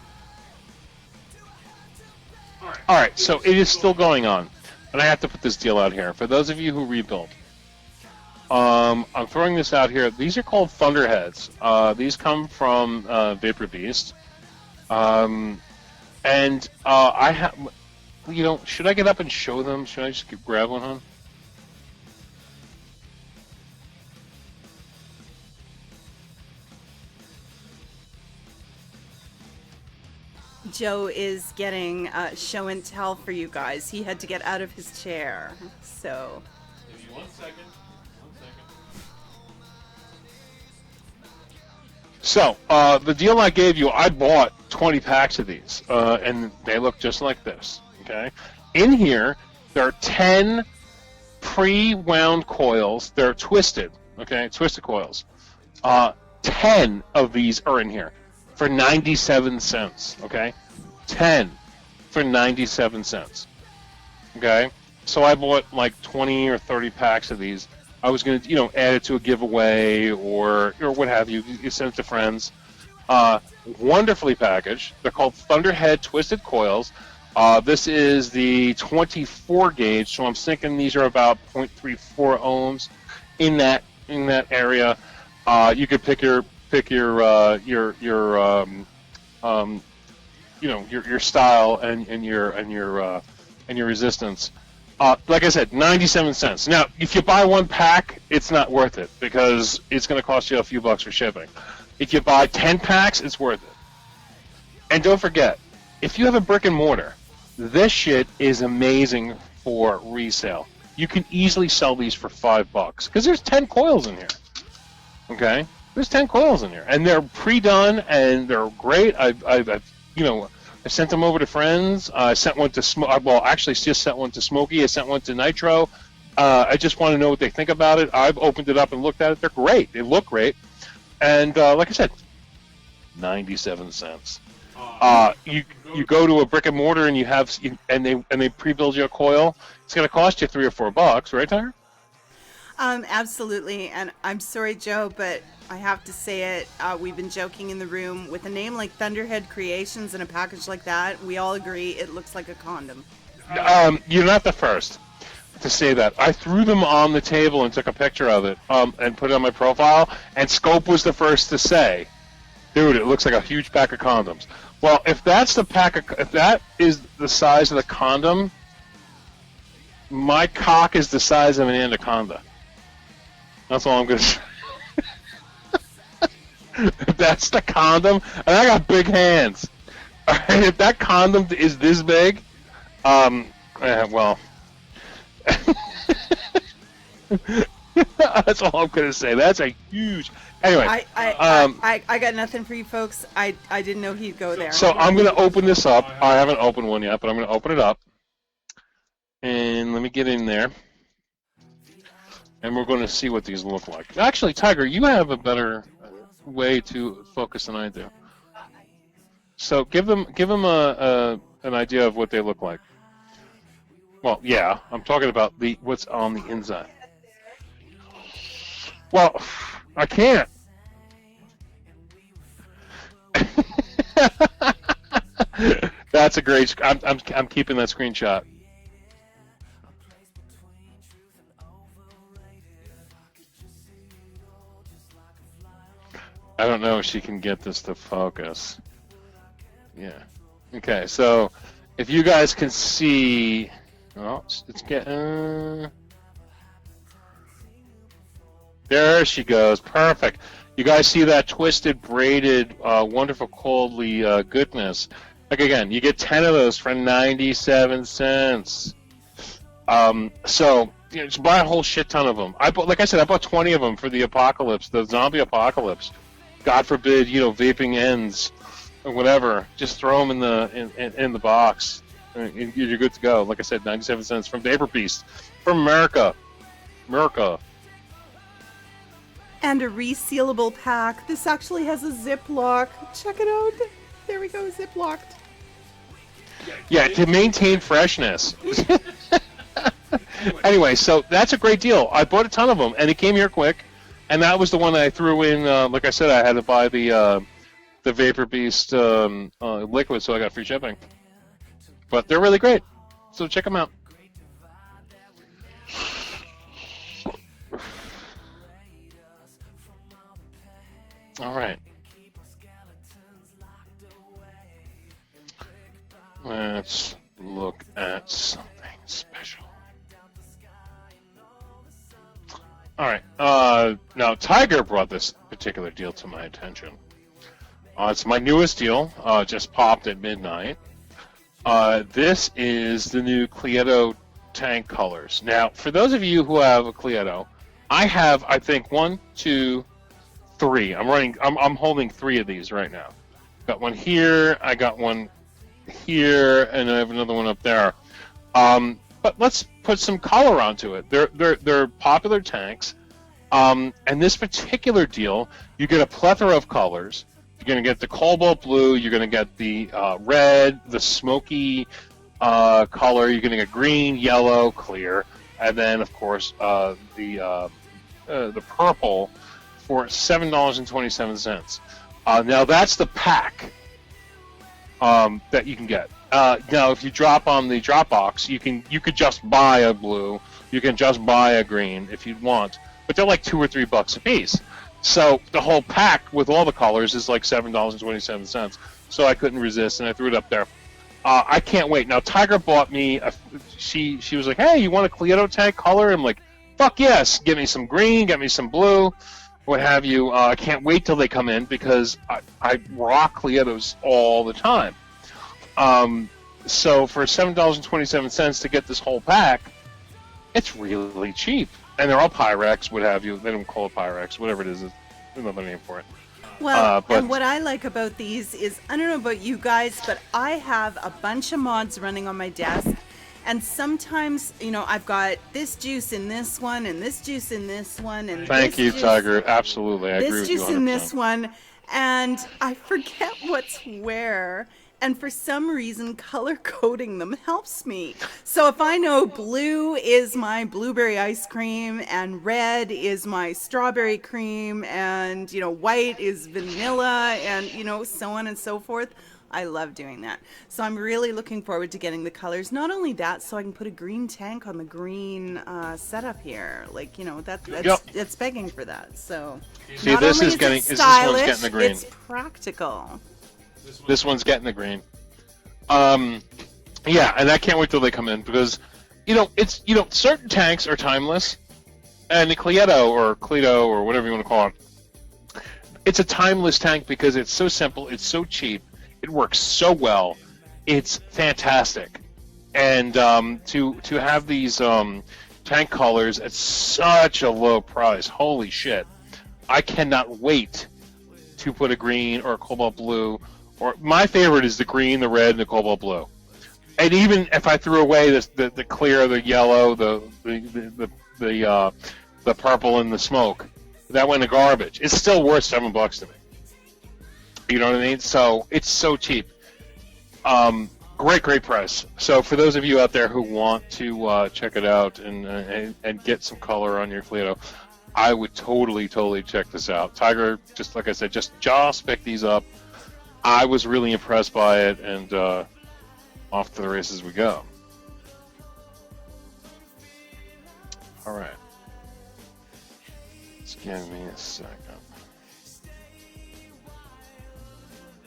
[SPEAKER 2] Alright, so it is still going on. And I have to put this deal out here. For those of you who rebuild, I'm throwing this out here. These are called Thunderheads. These come from Vapor Beast. And I have, you know, should I get up and show them? Should I just grab one, hon?
[SPEAKER 1] Joe is getting show and tell for you guys. He had to get out of his chair, so.
[SPEAKER 2] Give me 1 second. So, the deal I gave you, I bought 20 packs of these, and they look just like this, okay? In here, there are 10 pre-wound coils. They're twisted, okay? Twisted coils. 10 of these are in here for 97 cents, okay? 10 for 97 cents, okay? So I bought like 20 or 30 packs of these. I was going to, you know, add it to a giveaway or what have you. You send it to friends. Wonderfully packaged. They're called Thunderhead Twisted Coils. This is the 24 gauge, so I'm thinking these are about 0.34 ohms in that area. You could pick your style and your resistance. Like I said, 97 cents. Now, if you buy 1 pack, it's not worth it because it's going to cost you a few bucks for shipping. If you buy 10 packs, it's worth it. And don't forget, if you have a brick and mortar, this shit is amazing for resale. You can easily sell these for $5 because there's 10 coils in here. Okay, there's 10 coils in here, and they're pre-done and they're great. I've I sent them over to friends. I sent one to well, actually, just sent one to Smokey. I sent one to Nitro. I just want to know what they think about it. I've opened it up and looked at it. They're great. They look great. And like I said, 97 cents. You go to a brick and mortar and they pre-build you a coil. It's going to cost you $3 or $4, right, Tyger?
[SPEAKER 1] Absolutely. And I'm sorry, Joe, but I have to say it. We've been joking in the room with a name like Thunderhead Creations and a package like that. We all agree it looks like a condom.
[SPEAKER 2] You're not the first to say that. I threw them on the table and took a picture of it and put it on my profile. And Scope was the first to say, "Dude, it looks like a huge pack of condoms." Well, if that is the size of the condom, my cock is the size of an anaconda. That's all I'm gonna say. If that's the condom, and I got big hands. Alright, if that condom is this big, well, that's all I'm gonna say. That's a huge. Anyway,
[SPEAKER 1] I got nothing for you folks. I didn't know he'd go there.
[SPEAKER 2] So I'm gonna open this up. I haven't opened one yet, but I'm gonna open it up, and let me get in there. And we're going to see what these look like. Actually, Tiger, you have a better way to focus than I do. So give them an idea of what they look like. Well, yeah, I'm talking about what's on the inside. Well, I can't. That's a great. I'm keeping that screenshot. I don't know if she can get this to focus. Yeah. Okay, so if you guys can see, oh, it's getting. There she goes. Perfect. You guys see that twisted, braided, wonderful, coldly goodness? Like again, you get 10 of those for 97 cents. So just buy a whole shit ton of them. Like I said, I bought 20 of them for the apocalypse, the zombie apocalypse. God forbid, vaping ends or whatever. Just throw them in the box. you're good to go. Like I said, 97 cents from Vapor Beast, from America.
[SPEAKER 1] And a resealable pack. This actually has a Ziploc. Check it out. There we go, Ziplocked.
[SPEAKER 2] Yeah, to maintain freshness. Anyway, so that's a great deal. I bought a ton of them, and it came here quick. And that was the one that I threw in. Like I said, I had to buy the Vapor Beast liquid, so I got free shipping. But they're really great, so check them out. All right. Let's look at something special. All right. Now, Tiger brought this particular deal to my attention. It's my newest deal. Just popped at midnight. This is the new Cleeto tank colors. Now, for those of you who have a Cleeto, I have, I think, 1, 2, 3. I'm holding 3 of these right now. Got one here. I got one here, and I have another one up there. But let's put some color onto it. They're popular tanks, and this particular deal, you get a plethora of colors. You're going to get the cobalt blue. You're going to get the red, the smoky color. You're going to get green, yellow, clear, and then of course the purple for $7.27. Now that's the pack that you can get. Now, if you drop on the Dropbox, you could just buy a blue. You can just buy a green if you want, but they're like $2 or $3 a piece. So the whole pack with all the colors is like $7.27. So I couldn't resist, and I threw it up there. I can't wait. Now Tiger bought me. She was like, "Hey, you want a Cleeto tank color?" I'm like, "Fuck yes! Give me some green. Get me some blue, what have you." I can't wait till they come in because I rock Cleetos all the time. So for $7.27 to get this whole pack, it's really cheap. And they're all Pyrex, what have you. They don't call it Pyrex, whatever it is. There's another name for it.
[SPEAKER 1] Well, and what I like about these is, I don't know about you guys, but I have a bunch of mods running on my desk. And sometimes, I've got this juice in this one, and this juice in this one, and
[SPEAKER 2] Thank you, Tiger. Absolutely, I agree with you 100%.
[SPEAKER 1] This juice in this one, and I forget what's where. And for some reason, color coding them helps me. So if I know blue is my blueberry ice cream, and red is my strawberry cream, and, white is vanilla, and, so on and so forth, I love doing that. So I'm really looking forward to getting the colors. Not only that, so I can put a green tank on the green setup here. Like, that's begging for that. So
[SPEAKER 2] see, this one's getting the green.
[SPEAKER 1] It's practical.
[SPEAKER 2] This one's getting the green. Yeah, and I can't wait till they come in because, it's certain tanks are timeless, and the Cleeto or whatever you want to call it, it's a timeless tank because it's so simple, it's so cheap, it works so well, it's fantastic, and to have these tank colors at such a low price, holy shit! I cannot wait to put a green or a cobalt blue. Or my favorite is the green, the red, and the cobalt blue. And even if I threw away the clear, the yellow, the purple, and the smoke, that went to garbage. It's still worth $7 to me. You know what I mean? So it's so cheap. Great price. So for those of you out there who want to check it out and get some color on your Cleeto, I would totally check this out. Tiger, just like I said, just pick these up. I was really impressed by it, and off to the races we go. All right. Just give me a second.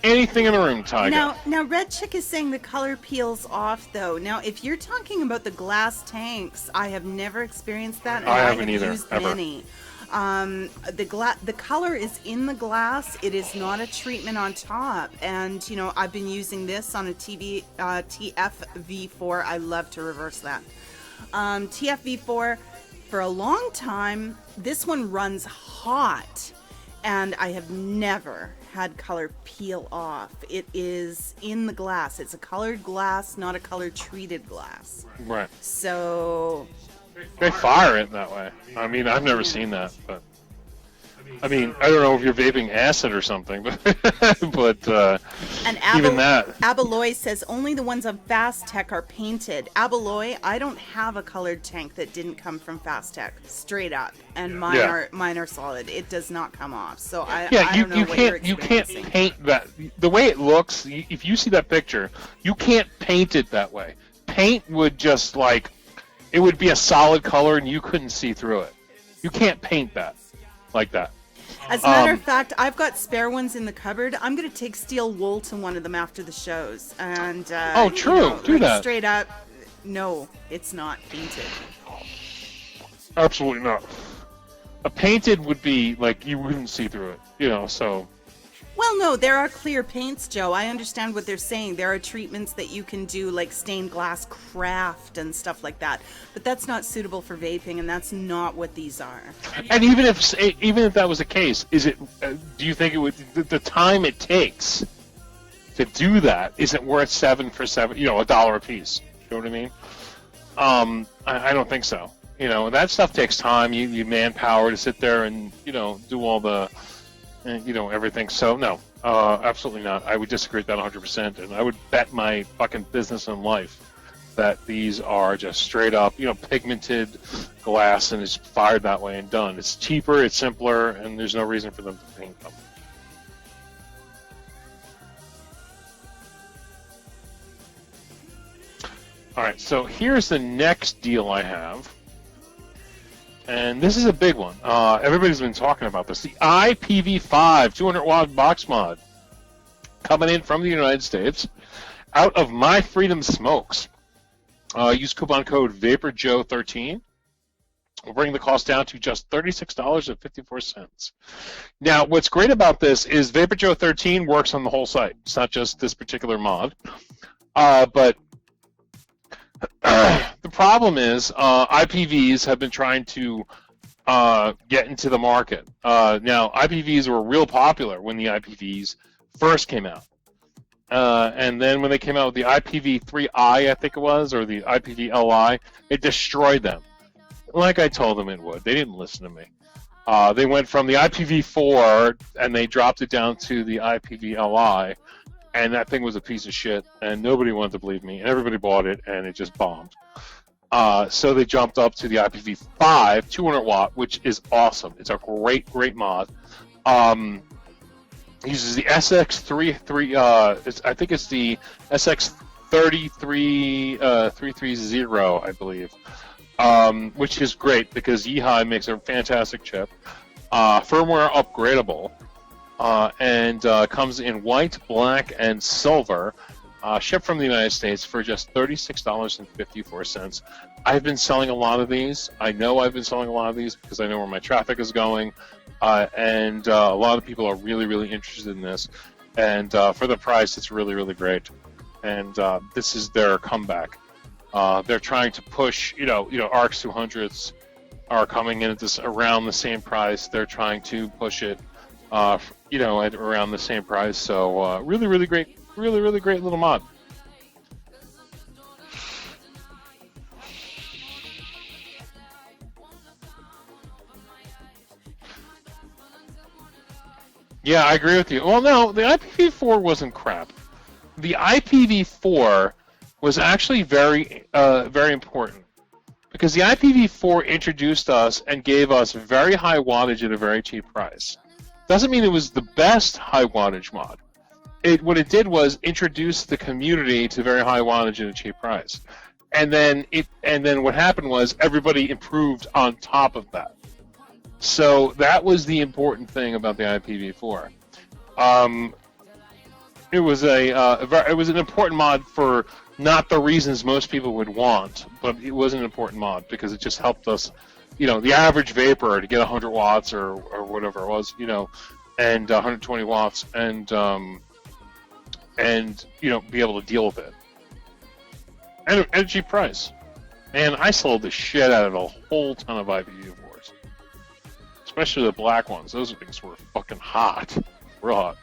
[SPEAKER 2] Anything in the room, Tiger?
[SPEAKER 1] Now, Red Chick is saying the color peels off, though. Now, if you're talking about the glass tanks, I have never experienced that, and I haven't either, used ever. Many. The color is in the glass. It is not a treatment on top. And, I've been using this on a TFV4. I love to reverse that. TFV4 for a long time. This one runs hot. and I have never had color peel off. It is in the glass. It's a colored glass, not a color treated glass.
[SPEAKER 2] Right.
[SPEAKER 1] So
[SPEAKER 2] They fire it that way. I mean, I've never seen that, but I mean, I don't know if you're vaping acid or something, but
[SPEAKER 1] and
[SPEAKER 2] even that.
[SPEAKER 1] Abaloy says only the ones on Fast Tech are painted. Abaloy, I don't have a colored tank that didn't come from Fast Tech, straight up, and mine are solid. It does not come off. So I don't know what you're
[SPEAKER 2] you can't
[SPEAKER 1] experiencing.
[SPEAKER 2] paint that. The way it looks, if you see that picture, you can't paint it that way. Paint would just it would be a solid color and you couldn't see through it. You can't paint that like that.
[SPEAKER 1] As a matter of fact, I've got spare ones in the cupboard. I'm going to take steel wool to one of them after the shows. And
[SPEAKER 2] true. Do that.
[SPEAKER 1] Straight up, no, it's not painted.
[SPEAKER 2] Absolutely not. A painted would be you wouldn't see through it, so.
[SPEAKER 1] Well, no, there are clear paints, Joe. I understand what they're saying. There are treatments that you can do, like stained glass craft and stuff like that. But that's not suitable for vaping, and that's not what these are.
[SPEAKER 2] And even if that was the case, is it? Do you think it would? The time it takes to do that isn't worth $7 for $7, $1 a piece. You know what I mean? I don't think so. That stuff takes time. You need manpower to sit there and do all the. Everything. So, no, absolutely not. I would disagree with that 100%, and I would bet my fucking business and life that these are just straight up, pigmented glass, and it's fired that way and done. It's cheaper, it's simpler, and there's no reason for them to paint them. All right, so here's the next deal I have. And this is a big one. Everybody's been talking about this. The IPv5 200-watt box mod coming in from the United States out of My Freedom Smokes. Use coupon code VaporJoe13. We'll bring the cost down to just $36.54. Now, what's great about this is VaporJoe13 works on the whole site. It's not just this particular mod. But the problem is IPVs have been trying to get into the market. Now, IPVs were real popular when the IPVs first came out. And then when they came out with the IPv3i, I think it was, or the IPv-Li, it destroyed them. Like I told them it would. They didn't listen to me. They went from the IPv4, and they dropped it down to the IPv-Li, and that thing was a piece of shit, and nobody wanted to believe me, and everybody bought it, and it just bombed. So they jumped up to the IPv5 200-watt, which is awesome. It's a great, great mod. Uses the SX33, I think it's the SX33330, I believe, which is great because Yeehai makes a fantastic chip. Firmware upgradable. And comes in white, black, and silver, shipped from the United States for just $36.54. I've been selling a lot of these. I know I've been selling a lot of these because I know where my traffic is going, and a lot of people are really, really interested in this. And for the price, it's really, really great. And this is their comeback. They're trying to push, ARX 200s are coming in at around the same price. They're trying to push it. At around the same price. So really, really great, really, really great little mod. Yeah, I agree with you. Well, no, the IPv4 wasn't crap. The IPv4 was actually very, very important because the IPv4 introduced us and gave us very high wattage at a very cheap price. Doesn't mean it was the best high wattage mod. What it did was introduce the community to very high wattage at a cheap price, and then what happened was everybody improved on top of that. So that was the important thing about the IPv4. It was an important mod for not the reasons most people would want, but it was an important mod because it just helped us. The average vapor to get 100 watts or whatever it was, and 120 watts, and be able to deal with it. And at a cheap price. And I sold the shit out of a whole ton of IPv4s. especially the black ones. Those things were fucking hot, real hot.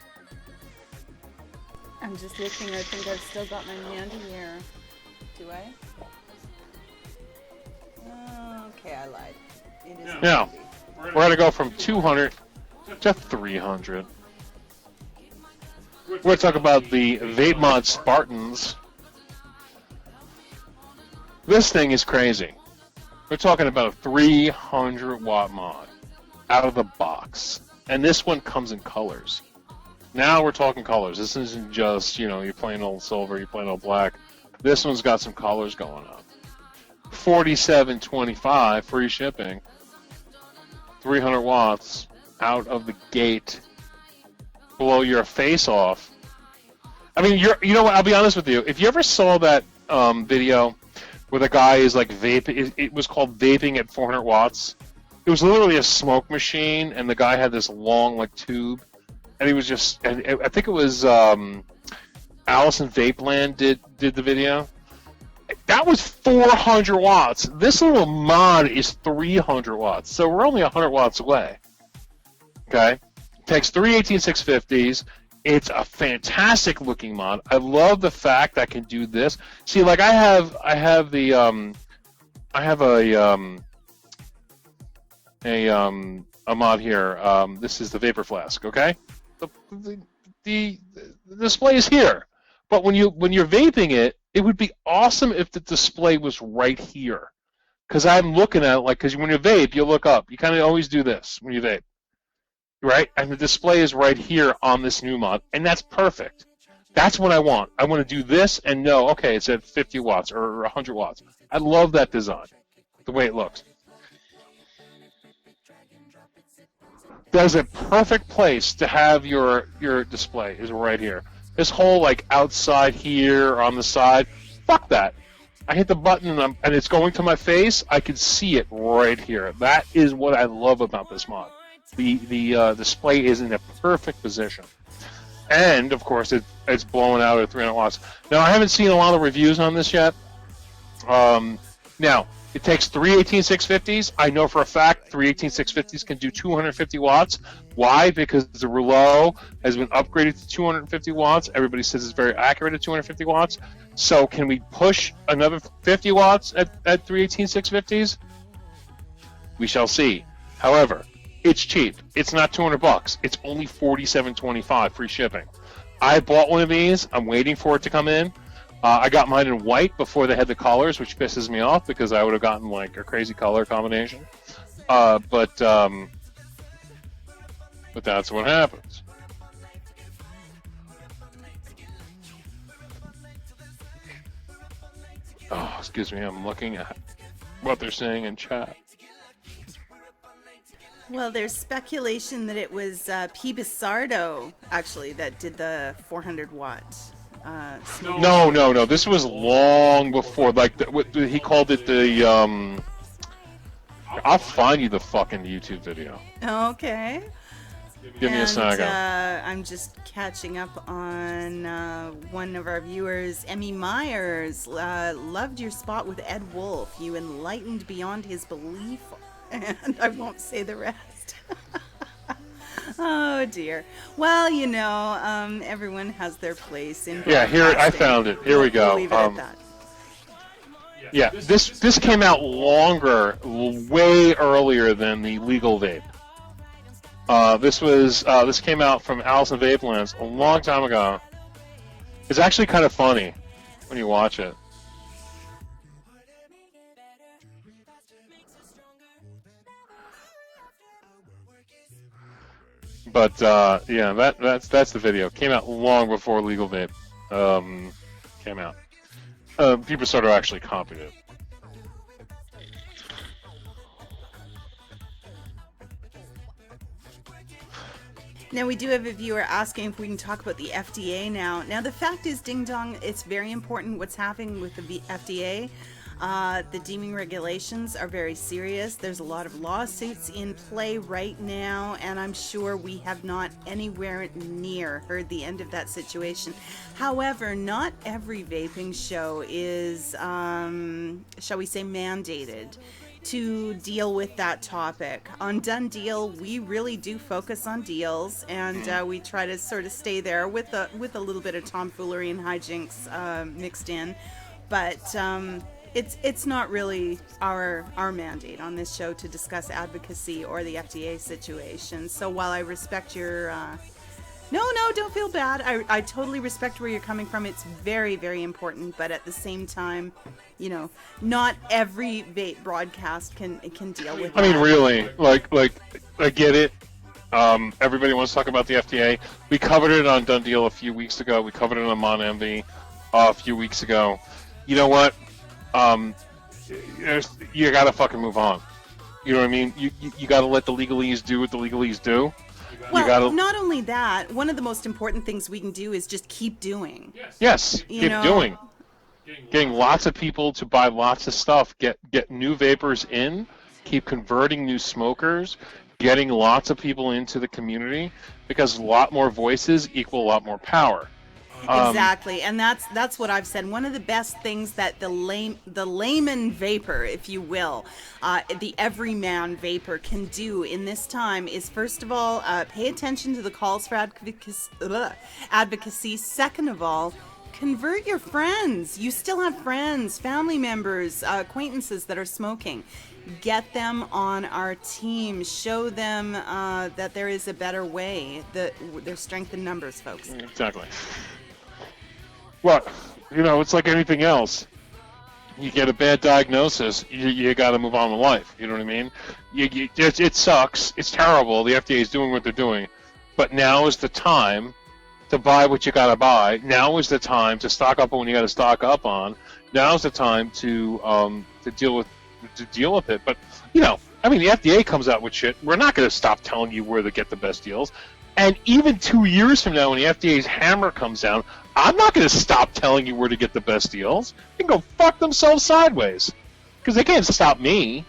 [SPEAKER 1] I'm just looking. I think I've still got my Mandy here. Do I? Okay, I lied. It is
[SPEAKER 2] Now,
[SPEAKER 1] Mandy.
[SPEAKER 2] we're going to go from 200 to 300. We're going to talk about the Vape Mod Spartans. This thing is crazy. We're talking about a 300 watt mod out of the box. And this one comes in colors. Now we're talking colors. This isn't just, you know, you're playing old silver, you're playing old black. This one's got some colors going on. $47.25 free shipping. 300 watts out of the gate. Blow your face off. I mean, you know what? I'll be honest with you. If you ever saw that video where the guy is like vaping, it was called Vaping at 400 watts. It was literally a smoke machine, and the guy had this long like tube, and he was just. And I think it was Alice in Vapeland did the video. That was 400 watts. This little mod is 300 watts, so we're only 100 watts away. Okay, takes three 18650s. It's a fantastic looking mod. I love the fact I can do this. See, like I have a mod here. This is the Vapor Flask. Okay, the display is here, but when you're vaping it, it would be awesome if the display was right here. Because I'm looking at it like, because when you vape, you look up. You kind of always do this when you vape. Right? And the display is right here on this new mod, and that's perfect. That's what I want. I want to do this and know, okay, it's at 50 watts or 100 watts. I love that design, the way it looks. There's a perfect place to have your display is right here. This whole like outside here or on the side, fuck that. I hit the button and it's going to my face. I can see it right here. That is what I love about this mod. The display is in a perfect position, and of course it's blowing out at 300 watts. Now I haven't seen a lot of reviews on this yet. Now it takes three 18650s. I know for a fact three 18650s can do 250 watts. Why? Because the Rouleau has been upgraded to 250 watts. Everybody says it's very accurate at 250 watts. So can we push another 50 watts at three 18650s? We shall see. However, it's cheap. It's not $200. It's only $47.25 free shipping. I bought one of these. I'm waiting for it to come in. I got mine in white before they had the colors, which pisses me off because I would have gotten like a crazy color combination. But that's what happens. Oh, excuse me. I'm looking at what they're saying in chat.
[SPEAKER 1] Well, there's speculation that it was P. Bissardo, actually, that did the 400 watt.
[SPEAKER 2] No. This was long before. Like he called it the. I'll find you the fucking YouTube video.
[SPEAKER 1] Okay.
[SPEAKER 2] Give me a second.
[SPEAKER 1] I'm just catching up on one of our viewers, Emmy Myers. Loved your spot with Ed Wolf. You enlightened beyond his belief. And I won't say the rest. Oh dear. Well, you know, everyone has their place in.
[SPEAKER 2] Yeah, here I found it. Here we go.
[SPEAKER 1] We'll leave it at that.
[SPEAKER 2] Yeah, this came out way earlier than the legal vape. This came out from Alice in Vapeland a long time ago. It's actually kind of funny when you watch it. But yeah, that's the video. Came out long before legal vape came out. People started actually copying it.
[SPEAKER 1] Now we do have a viewer asking if we can talk about the FDA now. Now the fact is, ding dong, it's very important what's happening with the FDA. The deeming regulations are very serious. There's a lot of lawsuits in play right now, and I'm sure we have not anywhere near heard the end of that situation. However, not every vaping show is, shall we say, mandated. to deal with that topic. On DoneDeal, we really do focus on deals, and we try to sort of stay there with a little bit of tomfoolery and hijinks mixed in. But it's not really our mandate on this show to discuss advocacy or the FDA situation. So while I respect your no, don't feel bad. I totally respect where you're coming from. It's very, very important, but at the same time, not every vape broadcast can deal with that.
[SPEAKER 2] I mean, really, like I get it. Everybody wants to talk about the FDA. We covered it on DoneDeal a few weeks ago. We covered it on MonEnvy a few weeks ago. You know what? You gotta fucking move on. You know what I mean? You gotta let the legalese do what the legalese do.
[SPEAKER 1] Well, not only that, one of the most important things we can do is just keep doing.
[SPEAKER 2] Yes, keep doing. Getting lots of people to buy lots of stuff. Get new vapors in. Keep converting new smokers. Getting lots of people into the community, because a lot more voices equal a lot more power.
[SPEAKER 1] Exactly, and that's what I've said. One of the best things that the layman vapor, if you will, the everyman vapor can do in this time is, first of all, pay attention to the calls for advocacy. Second of all, convert your friends. You still have friends, family members, acquaintances that are smoking. Get them on our team. Show them that there is a better way. There's strength in numbers, folks.
[SPEAKER 2] Exactly. What? It's like anything else. You get a bad diagnosis, you got to move on with life. You know what I mean? It sucks. It's terrible. The FDA is doing what they're doing. But now is the time to buy what you got to buy. Now is the time to stock up on what you got to stock up on. Now is the time to deal with it. But, the FDA comes out with shit. We're not going to stop telling you where to get the best deals. And even 2 years from now, when the FDA's hammer comes down, I'm not going to stop telling you where to get the best deals. They can go fuck themselves sideways, because they can't stop me.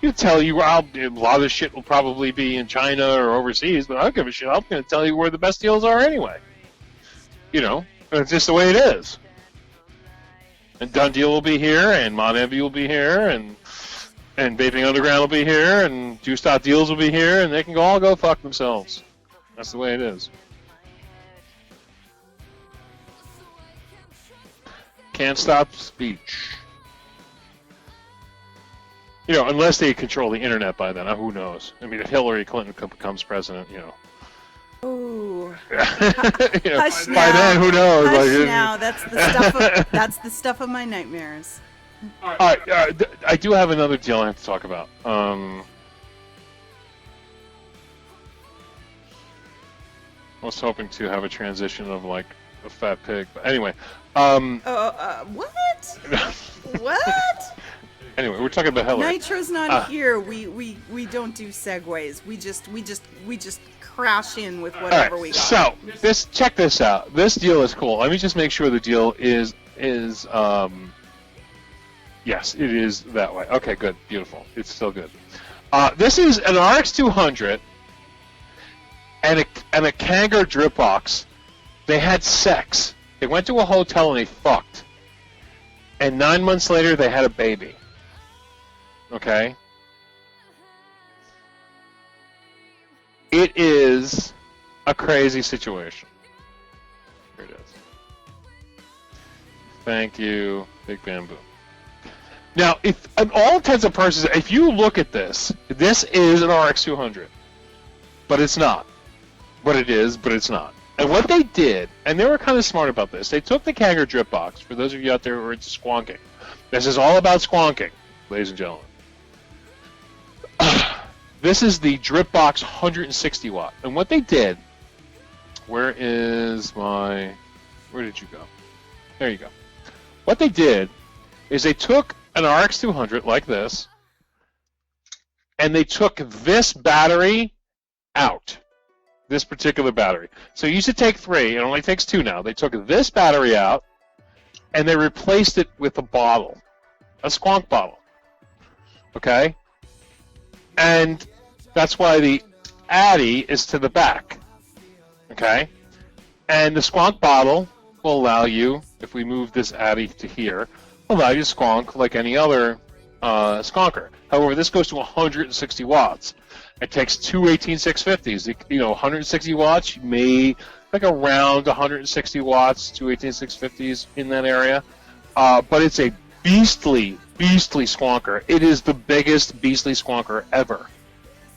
[SPEAKER 2] You tell you a lot of this shit will probably be in China or overseas, but I don't give a shit. I'm going to tell you where the best deals are anyway. It's just the way it is. And DoneDeal will be here, and MonEnvy will be here, and Vaping Underground will be here, and Juice Deals will be here, and they can all go fuck themselves. That's the way it is. Can't stop speech. Unless they control the internet by then. Who knows? I mean, if Hillary Clinton becomes president,
[SPEAKER 1] Ooh.
[SPEAKER 2] Hush now. By then, who knows?
[SPEAKER 1] Hush now. That's the stuff of my nightmares.
[SPEAKER 2] All right. I do have another deal I have to talk about. I was hoping to have a transition of like a fat pig, but anyway.
[SPEAKER 1] What? What?
[SPEAKER 2] Anyway, we're talking about Hillary.
[SPEAKER 1] Nitro's not here. We don't do segues. We just crash in with whatever we got.
[SPEAKER 2] So check this out. This deal is cool. Let me just make sure the deal is yes, it is that way. Okay, good, beautiful. It's still good. This is an RX200 and a Kangaroo drip box. They had sex. They went to a hotel and they fucked. And 9 months later, they had a baby. Okay? It is a crazy situation. Here it is. Thank you, Big Bamboo. Now, if on all intents and purposes, if you look at this, this is an RX200. But it's not. But it is, but it's not. And what they did, and they were kind of smart about this, they took the Kangaroo drip box, for those of you out there who are into squonking. This is all about squonking, ladies and gentlemen. This is the drip box 160 watt. And what they did, where did you go? There you go. What they did is they took an RX200 like this, and they took this battery out. This particular battery. So you used to take 3, it only takes 2 now. They took this battery out, and they replaced it with a bottle. A squonk bottle. Okay? And that's why the Addy is to the back. Okay? And the squonk bottle will allow you, if we move this Addy to here, allow you to squonk like any other skonker. However, this goes to 160 watts. It takes two 18650s. You know, 160 watts, you may like around 160 watts, two 18650s in that area. But it's a beastly skonker. It is the biggest beastly skonker ever.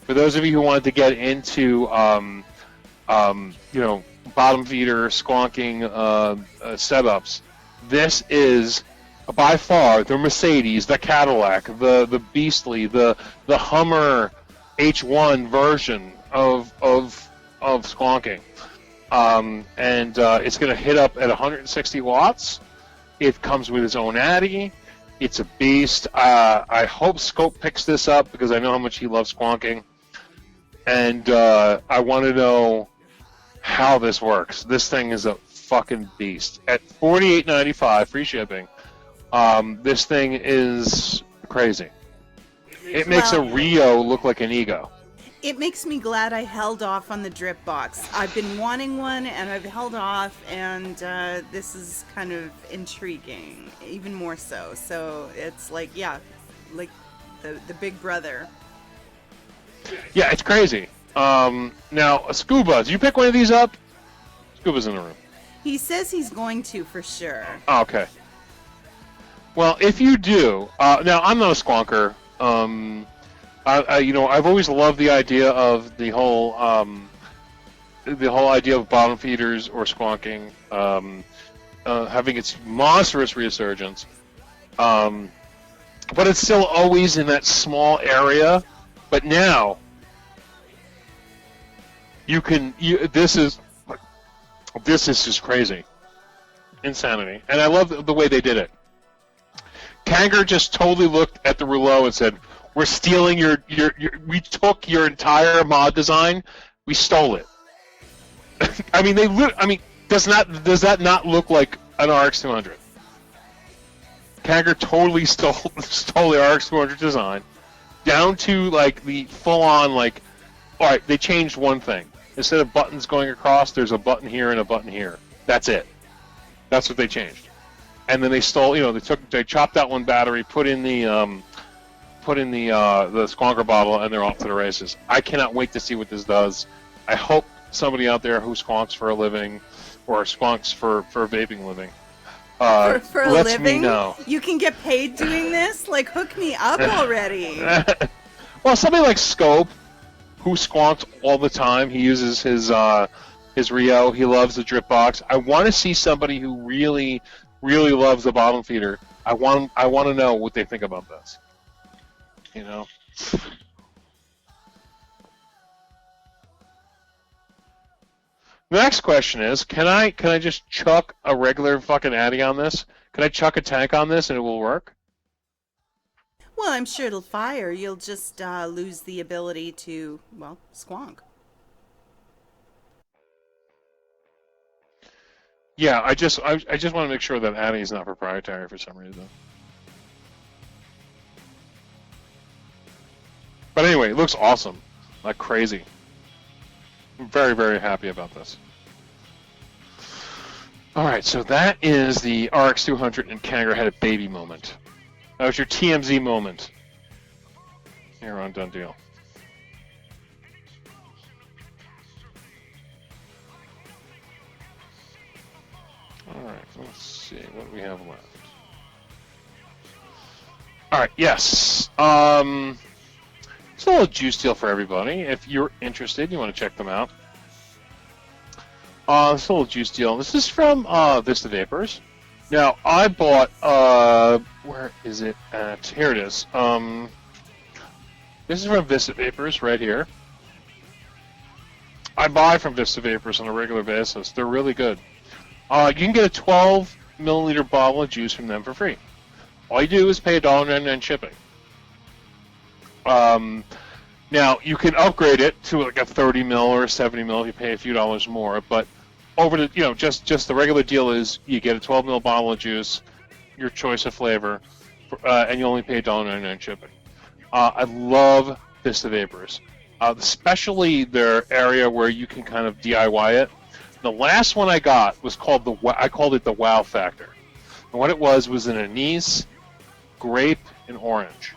[SPEAKER 2] For those of you who wanted to get into, you know, bottom feeder squonking setups, this is by far the Mercedes, the Cadillac, the beastly, the Hummer H1 version of squonking, and it's going to hit up at 160 watts. It comes with its own Addy. It's a beast. I hope Scope picks this up because I know how much he loves squonking, and I want to know how this works. This thing is a fucking beast. At $48.95 free shipping, this thing is crazy. It makes a Rio look like an Ego.
[SPEAKER 1] It makes me glad I held off on the drip box. I've been wanting one, and I've held off, and this is kind of intriguing, even more so. So it's like, yeah, like the big brother.
[SPEAKER 2] Yeah, it's crazy. Now, Scuba, did you pick one of these up? Scuba's in the room.
[SPEAKER 1] He says he's going to, for sure.
[SPEAKER 2] Oh, okay. Well, if you do, now I'm not a squonker. You know, I've always loved the idea of the whole idea of bottom feeders or squonking having its monstrous resurgence. But it's still always in that small area. But now you can. This is just crazy, insanity, and I love the way they did it. Kanger just totally looked at the rouleau and said, "We're stealing your we took your entire mod design, we stole it." I mean, does that not look like an RX200? Kanger totally stole the RX200 design, down to like the full-on like. All right, they changed one thing. Instead of buttons going across, there's a button here and a button here. That's it. That's what they changed. And then they stole. You know, they chopped out one battery, put in the squonker bottle, and they're off to the races. I cannot wait to see what this does. I hope somebody out there who squonks for a living, or squonks for vaping living,
[SPEAKER 1] for a
[SPEAKER 2] lets
[SPEAKER 1] living?
[SPEAKER 2] me know.
[SPEAKER 1] You can get paid doing this? Like, hook me up already.
[SPEAKER 2] Well, somebody like Scope, who squonks all the time. He uses his Rio. He loves the drip box. I want to see somebody who really loves the bottom feeder. I want to know what they think about this. You know. The next question is, can I just chuck a regular fucking Addy on this? Can I chuck a tank on this and it will work?
[SPEAKER 1] Well, I'm sure it'll fire. You'll just lose the ability to, well, squonk.
[SPEAKER 2] Yeah, I just want to make sure that Addy is not proprietary for some reason. But anyway, it looks awesome, like crazy. I'm very, very happy about this. All right, so that is the RX200 and Kanger had a baby moment. That was your TMZ moment here on DoneDeal. All right, let's see what do we have left. All right, yes. It's a little juice deal for everybody. If you're interested, you want to check them out. It's a little juice deal. This is from Vista Vapors. Now, I bought, where is it at? Here it is. This is from Vista Vapors right here. I buy from Vista Vapors on a regular basis. They're really good. You can get a 12 milliliter bottle of juice from them for free. All you do is pay $1.99 shipping. Now, you can upgrade it to like a 30 mil or a 70 mil if you pay a few dollars more, but over the, you know, just the regular deal is you get a 12 mil bottle of juice, your choice of flavor, and you only pay $1.99 shipping. I love Vista Vapors, especially their area where you can kind of DIY it. The last one I got was called I called it the Wow Factor. And what it was an anise, grape and orange.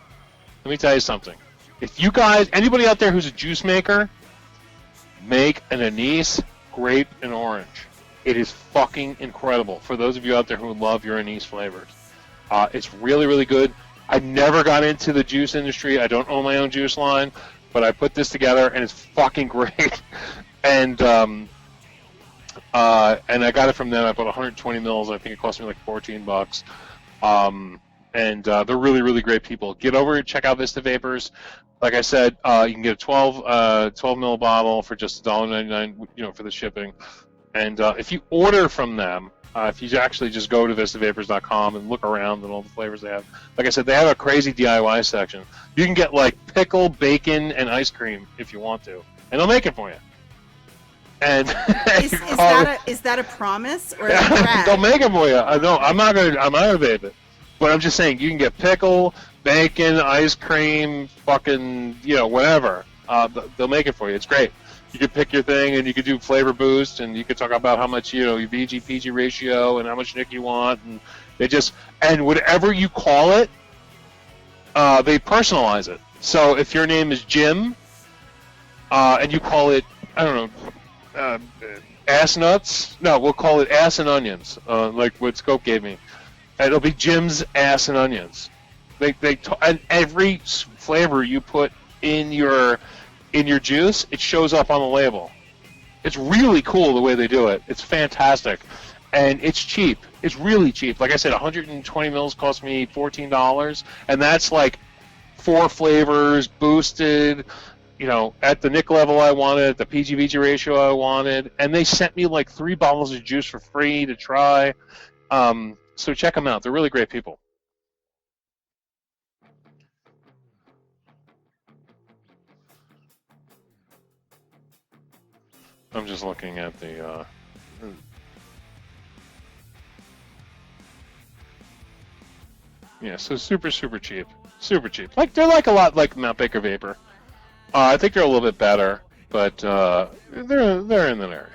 [SPEAKER 2] Let me tell you something. If you guys, anybody out there who's a juice maker, make an anise, grape, and orange. It is fucking incredible. For those of you out there who love your anise flavors, it's really, really good. I never got into the juice industry. I don't own my own juice line, but I put this together and it's fucking great. And I got it from them. I bought 120 mils. I think it cost me like $14. And they're really, really great people. Get over and check out Vista Vapors. Like I said, you can get a 12 mil bottle for just $1.99, you know, for the shipping. And if you order from them, if you actually just go to VistaVapors.com and look around and all the flavors they have, like I said, they have a crazy DIY section. You can get like pickle, bacon, and ice cream if you want to, and they'll make it for you. And
[SPEAKER 1] is that a promise or a threat?
[SPEAKER 2] They'll make it for you. I'm not gonna vape it, but I'm just saying you can get pickle, bacon, ice cream, fucking, you know, whatever. They'll make it for you. It's great. You could pick your thing, and you could do flavor boost, and you could talk about how much, you know, your VG-PG ratio and how much Nick you want, and and whatever you call it, they personalize it. So if your name is Jim, and you call it, I don't know, ass nuts. No, we'll call it ass and onions, like what Scope gave me. And it'll be Jim's ass and onions. And every flavor you put in your juice, it shows up on the label. It's really cool the way they do it. It's fantastic. And it's cheap. It's really cheap. Like I said, 120 mils cost me $14, and that's like 4 flavors, boosted, you know, at the Nick level I wanted, the PG-VG ratio I wanted, and they sent me like 3 bottles of juice for free to try. So check them out. They're really great people. I'm just looking at the yeah, so super cheap, like they're like a lot like Mount Baker Vapor. I think they're a little bit better, but they're in that area.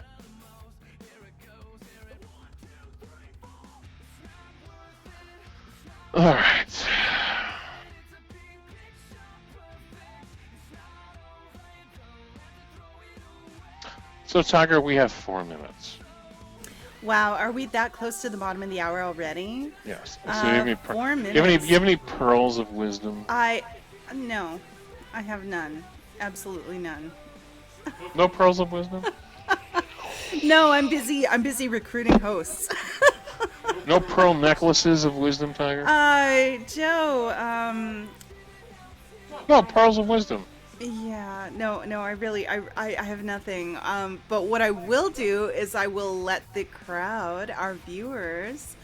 [SPEAKER 2] All right. So, Tiger, we have 4 minutes.
[SPEAKER 1] Wow, are we that close to the bottom of the hour already?
[SPEAKER 2] Yes. So you have any
[SPEAKER 1] 4 minutes.
[SPEAKER 2] You have any pearls of wisdom?
[SPEAKER 1] No, I have none. Absolutely none.
[SPEAKER 2] No pearls of wisdom?
[SPEAKER 1] No, I'm busy recruiting hosts.
[SPEAKER 2] No pearl necklaces of wisdom, Tiger?
[SPEAKER 1] Joe,
[SPEAKER 2] No, pearls of wisdom.
[SPEAKER 1] Yeah, no, I have nothing. But what I will do is I will let the crowd, our viewers,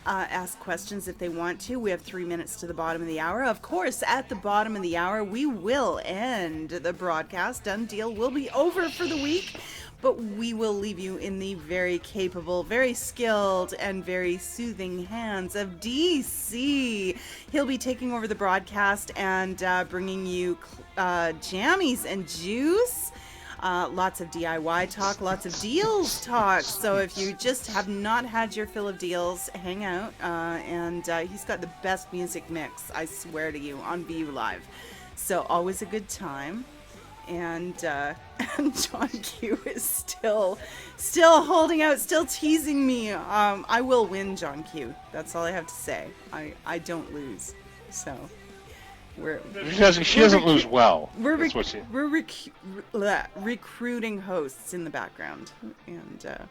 [SPEAKER 1] ask questions if they want to. We have 3 minutes to the bottom of the hour. Of course, at the bottom of the hour, we will end the broadcast. DoneDeal will be over for the week, but we will leave you in the very capable, very skilled, and very soothing hands of DC. He'll be taking over the broadcast and bringing you jammies and juice. Lots of DIY talk, lots of deals talk. So if you just have not had your fill of deals, hang out. And he's got the best music mix, I swear to you, on VU Live. So always a good time. And John Q is still holding out, still teasing me. I will win, John Q. That's all I have to say. I don't lose. So
[SPEAKER 2] she doesn't lose well.
[SPEAKER 1] We're recruiting hosts in the background. And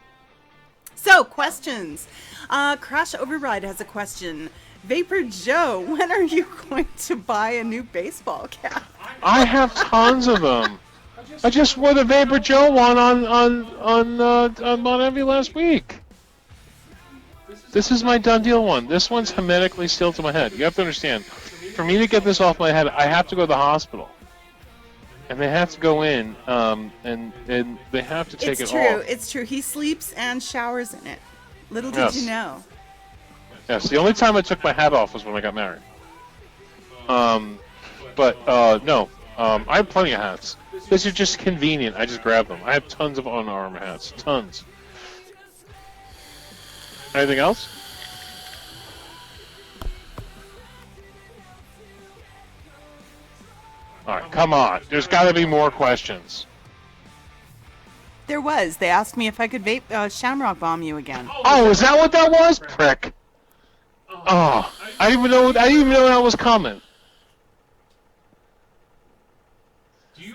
[SPEAKER 1] so questions. Crash Override has a question. VaporJoe, when are you going to buy a new baseball cap?
[SPEAKER 2] I have tons of them. I just wore the VaporJoe one on Mount Envy last week. This is my DoneDeal one. This one's hermetically sealed to my head. You have to understand, for me to get this off my head, I have to go to the hospital. And they have to go in, and they have to take it off.
[SPEAKER 1] It's true. He sleeps and showers in it. Little did you know.
[SPEAKER 2] Yes, the only time I took my hat off was when I got married. No, I have plenty of hats. These are just convenient. I just grab them. I have tons of Under Armour hats. Tons. Anything else? All right, come on. There's got to be more questions.
[SPEAKER 1] There was. They asked me if I could Shamrock Bomb you again.
[SPEAKER 2] Oh, is that what that was? Prick. Oh, I didn't even know that was coming.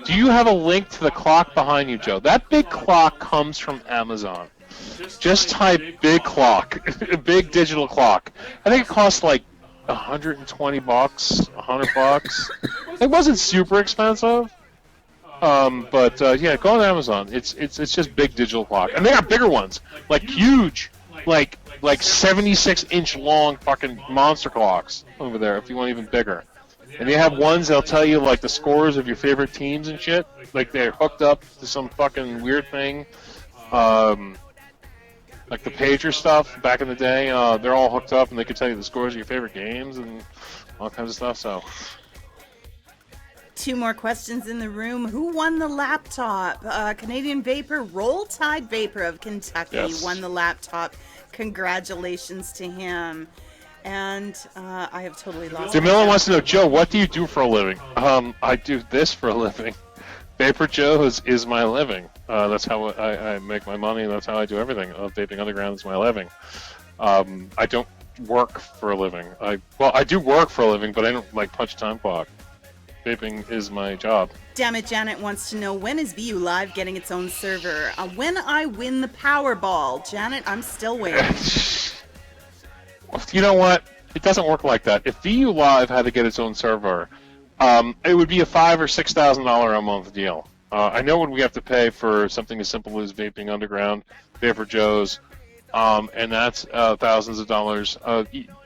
[SPEAKER 2] Do you have a link to the clock behind you, Joe? That big clock comes from Amazon. Just type big clock, big digital clock. I think it costs like $120, $100. It wasn't super expensive. But yeah, go on Amazon. It's just big digital clock, and they got bigger ones, like huge, like 76-inch long fucking monster clocks over there. If you want even bigger, and they have ones that'll tell you like the scores of your favorite teams and shit. Like they're hooked up to some fucking weird thing, like the pager stuff back in the day. They're all hooked up, and they can tell you the scores of your favorite games and all kinds of stuff. So.
[SPEAKER 1] 2 more questions in the room. Who won the laptop? Canadian Vapor, Roll Tide Vapor of Kentucky won the laptop. Congratulations to him. And I have totally lost.
[SPEAKER 2] Jamila wants to know, Joe, what do you do for a living? I do this for a living. VaporJoe is my living. That's how I make my money, and that's how I do everything. Vaping Underground is my living. I don't work for a living. I do work for a living, but I don't like punch a time clock. Vaping is my job.
[SPEAKER 1] Damn it, Janet wants to know, when is VU Live getting its own server? When I win the Powerball. Janet, I'm still waiting.
[SPEAKER 2] You know what? It doesn't work like that. If VU Live had to get its own server, it would be a $5,000 or $6,000 a month deal. I know what we have to pay for something as simple as Vaping Underground, VaporJoes, and that's thousands of dollars.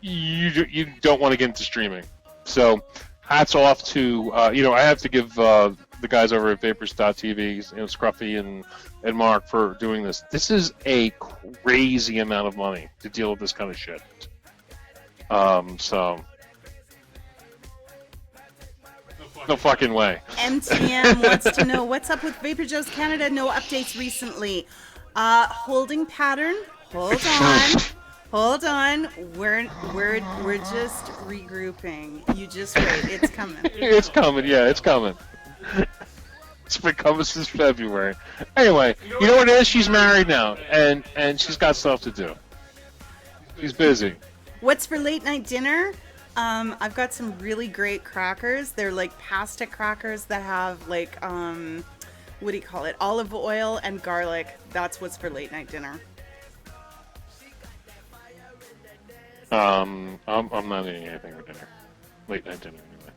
[SPEAKER 2] You don't want to get into streaming. So hats off to, I have to give the guys over at Vapors.tv, Scruffy and Mark, for doing this. This is a crazy amount of money to deal with this kind of shit. So no fucking way.
[SPEAKER 1] MTM wants to know, what's up with VaporJoe's Canada? No updates recently. Holding pattern. Hold on. We're just regrouping. You just wait. It's coming.
[SPEAKER 2] It's coming. Yeah, it's coming. It's been coming since February. Anyway, you know what it is? She's married now, and she's got stuff to do. She's busy.
[SPEAKER 1] What's for late night dinner? I've got some really great crackers. They're like pasta crackers that have like what do you call it? Olive oil and garlic. That's what's for late night dinner.
[SPEAKER 2] I'm not eating anything for dinner. Late night dinner anyway.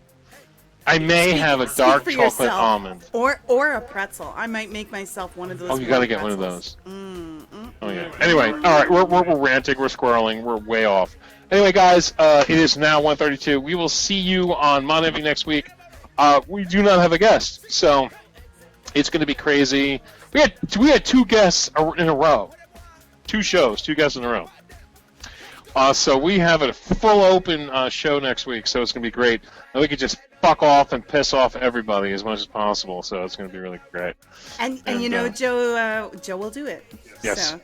[SPEAKER 2] I may have a dark chocolate almond.
[SPEAKER 1] Or a pretzel. I might make myself one of those.
[SPEAKER 2] Oh, you gotta get one of those. Oh yeah. Anyway, all right, we're ranting, we're squirreling, we're way off. Anyway, guys, it is now 1:32. We will see you on Monday next week. We do not have a guest, so it's going to be crazy. We had 2 guests in a row, 2 shows, 2 guests in a row. So we have a full open show next week, so it's going to be great. And we could just fuck off and piss off everybody as much as possible, so it's going to be really great.
[SPEAKER 1] And you know, Joe will do it.
[SPEAKER 2] Yes.
[SPEAKER 1] So.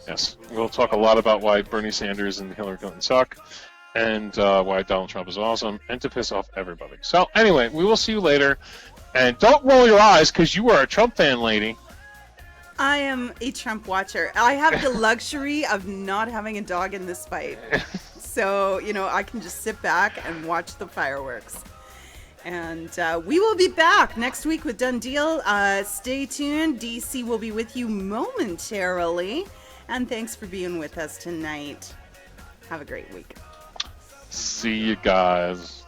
[SPEAKER 2] Yes. We'll talk a lot about why Bernie Sanders and Hillary Clinton suck, and why Donald Trump is awesome, and to piss off everybody. So anyway, we will see you later. And don't roll your eyes, because you are a Trump fan, lady.
[SPEAKER 1] I am a Trump watcher. I have the luxury of not having a dog in this fight. So, I can just sit back and watch the fireworks. And we will be back next week with DoneDeal. Stay tuned. DC will be with you momentarily. And thanks for being with us tonight. Have a great week.
[SPEAKER 2] See you guys.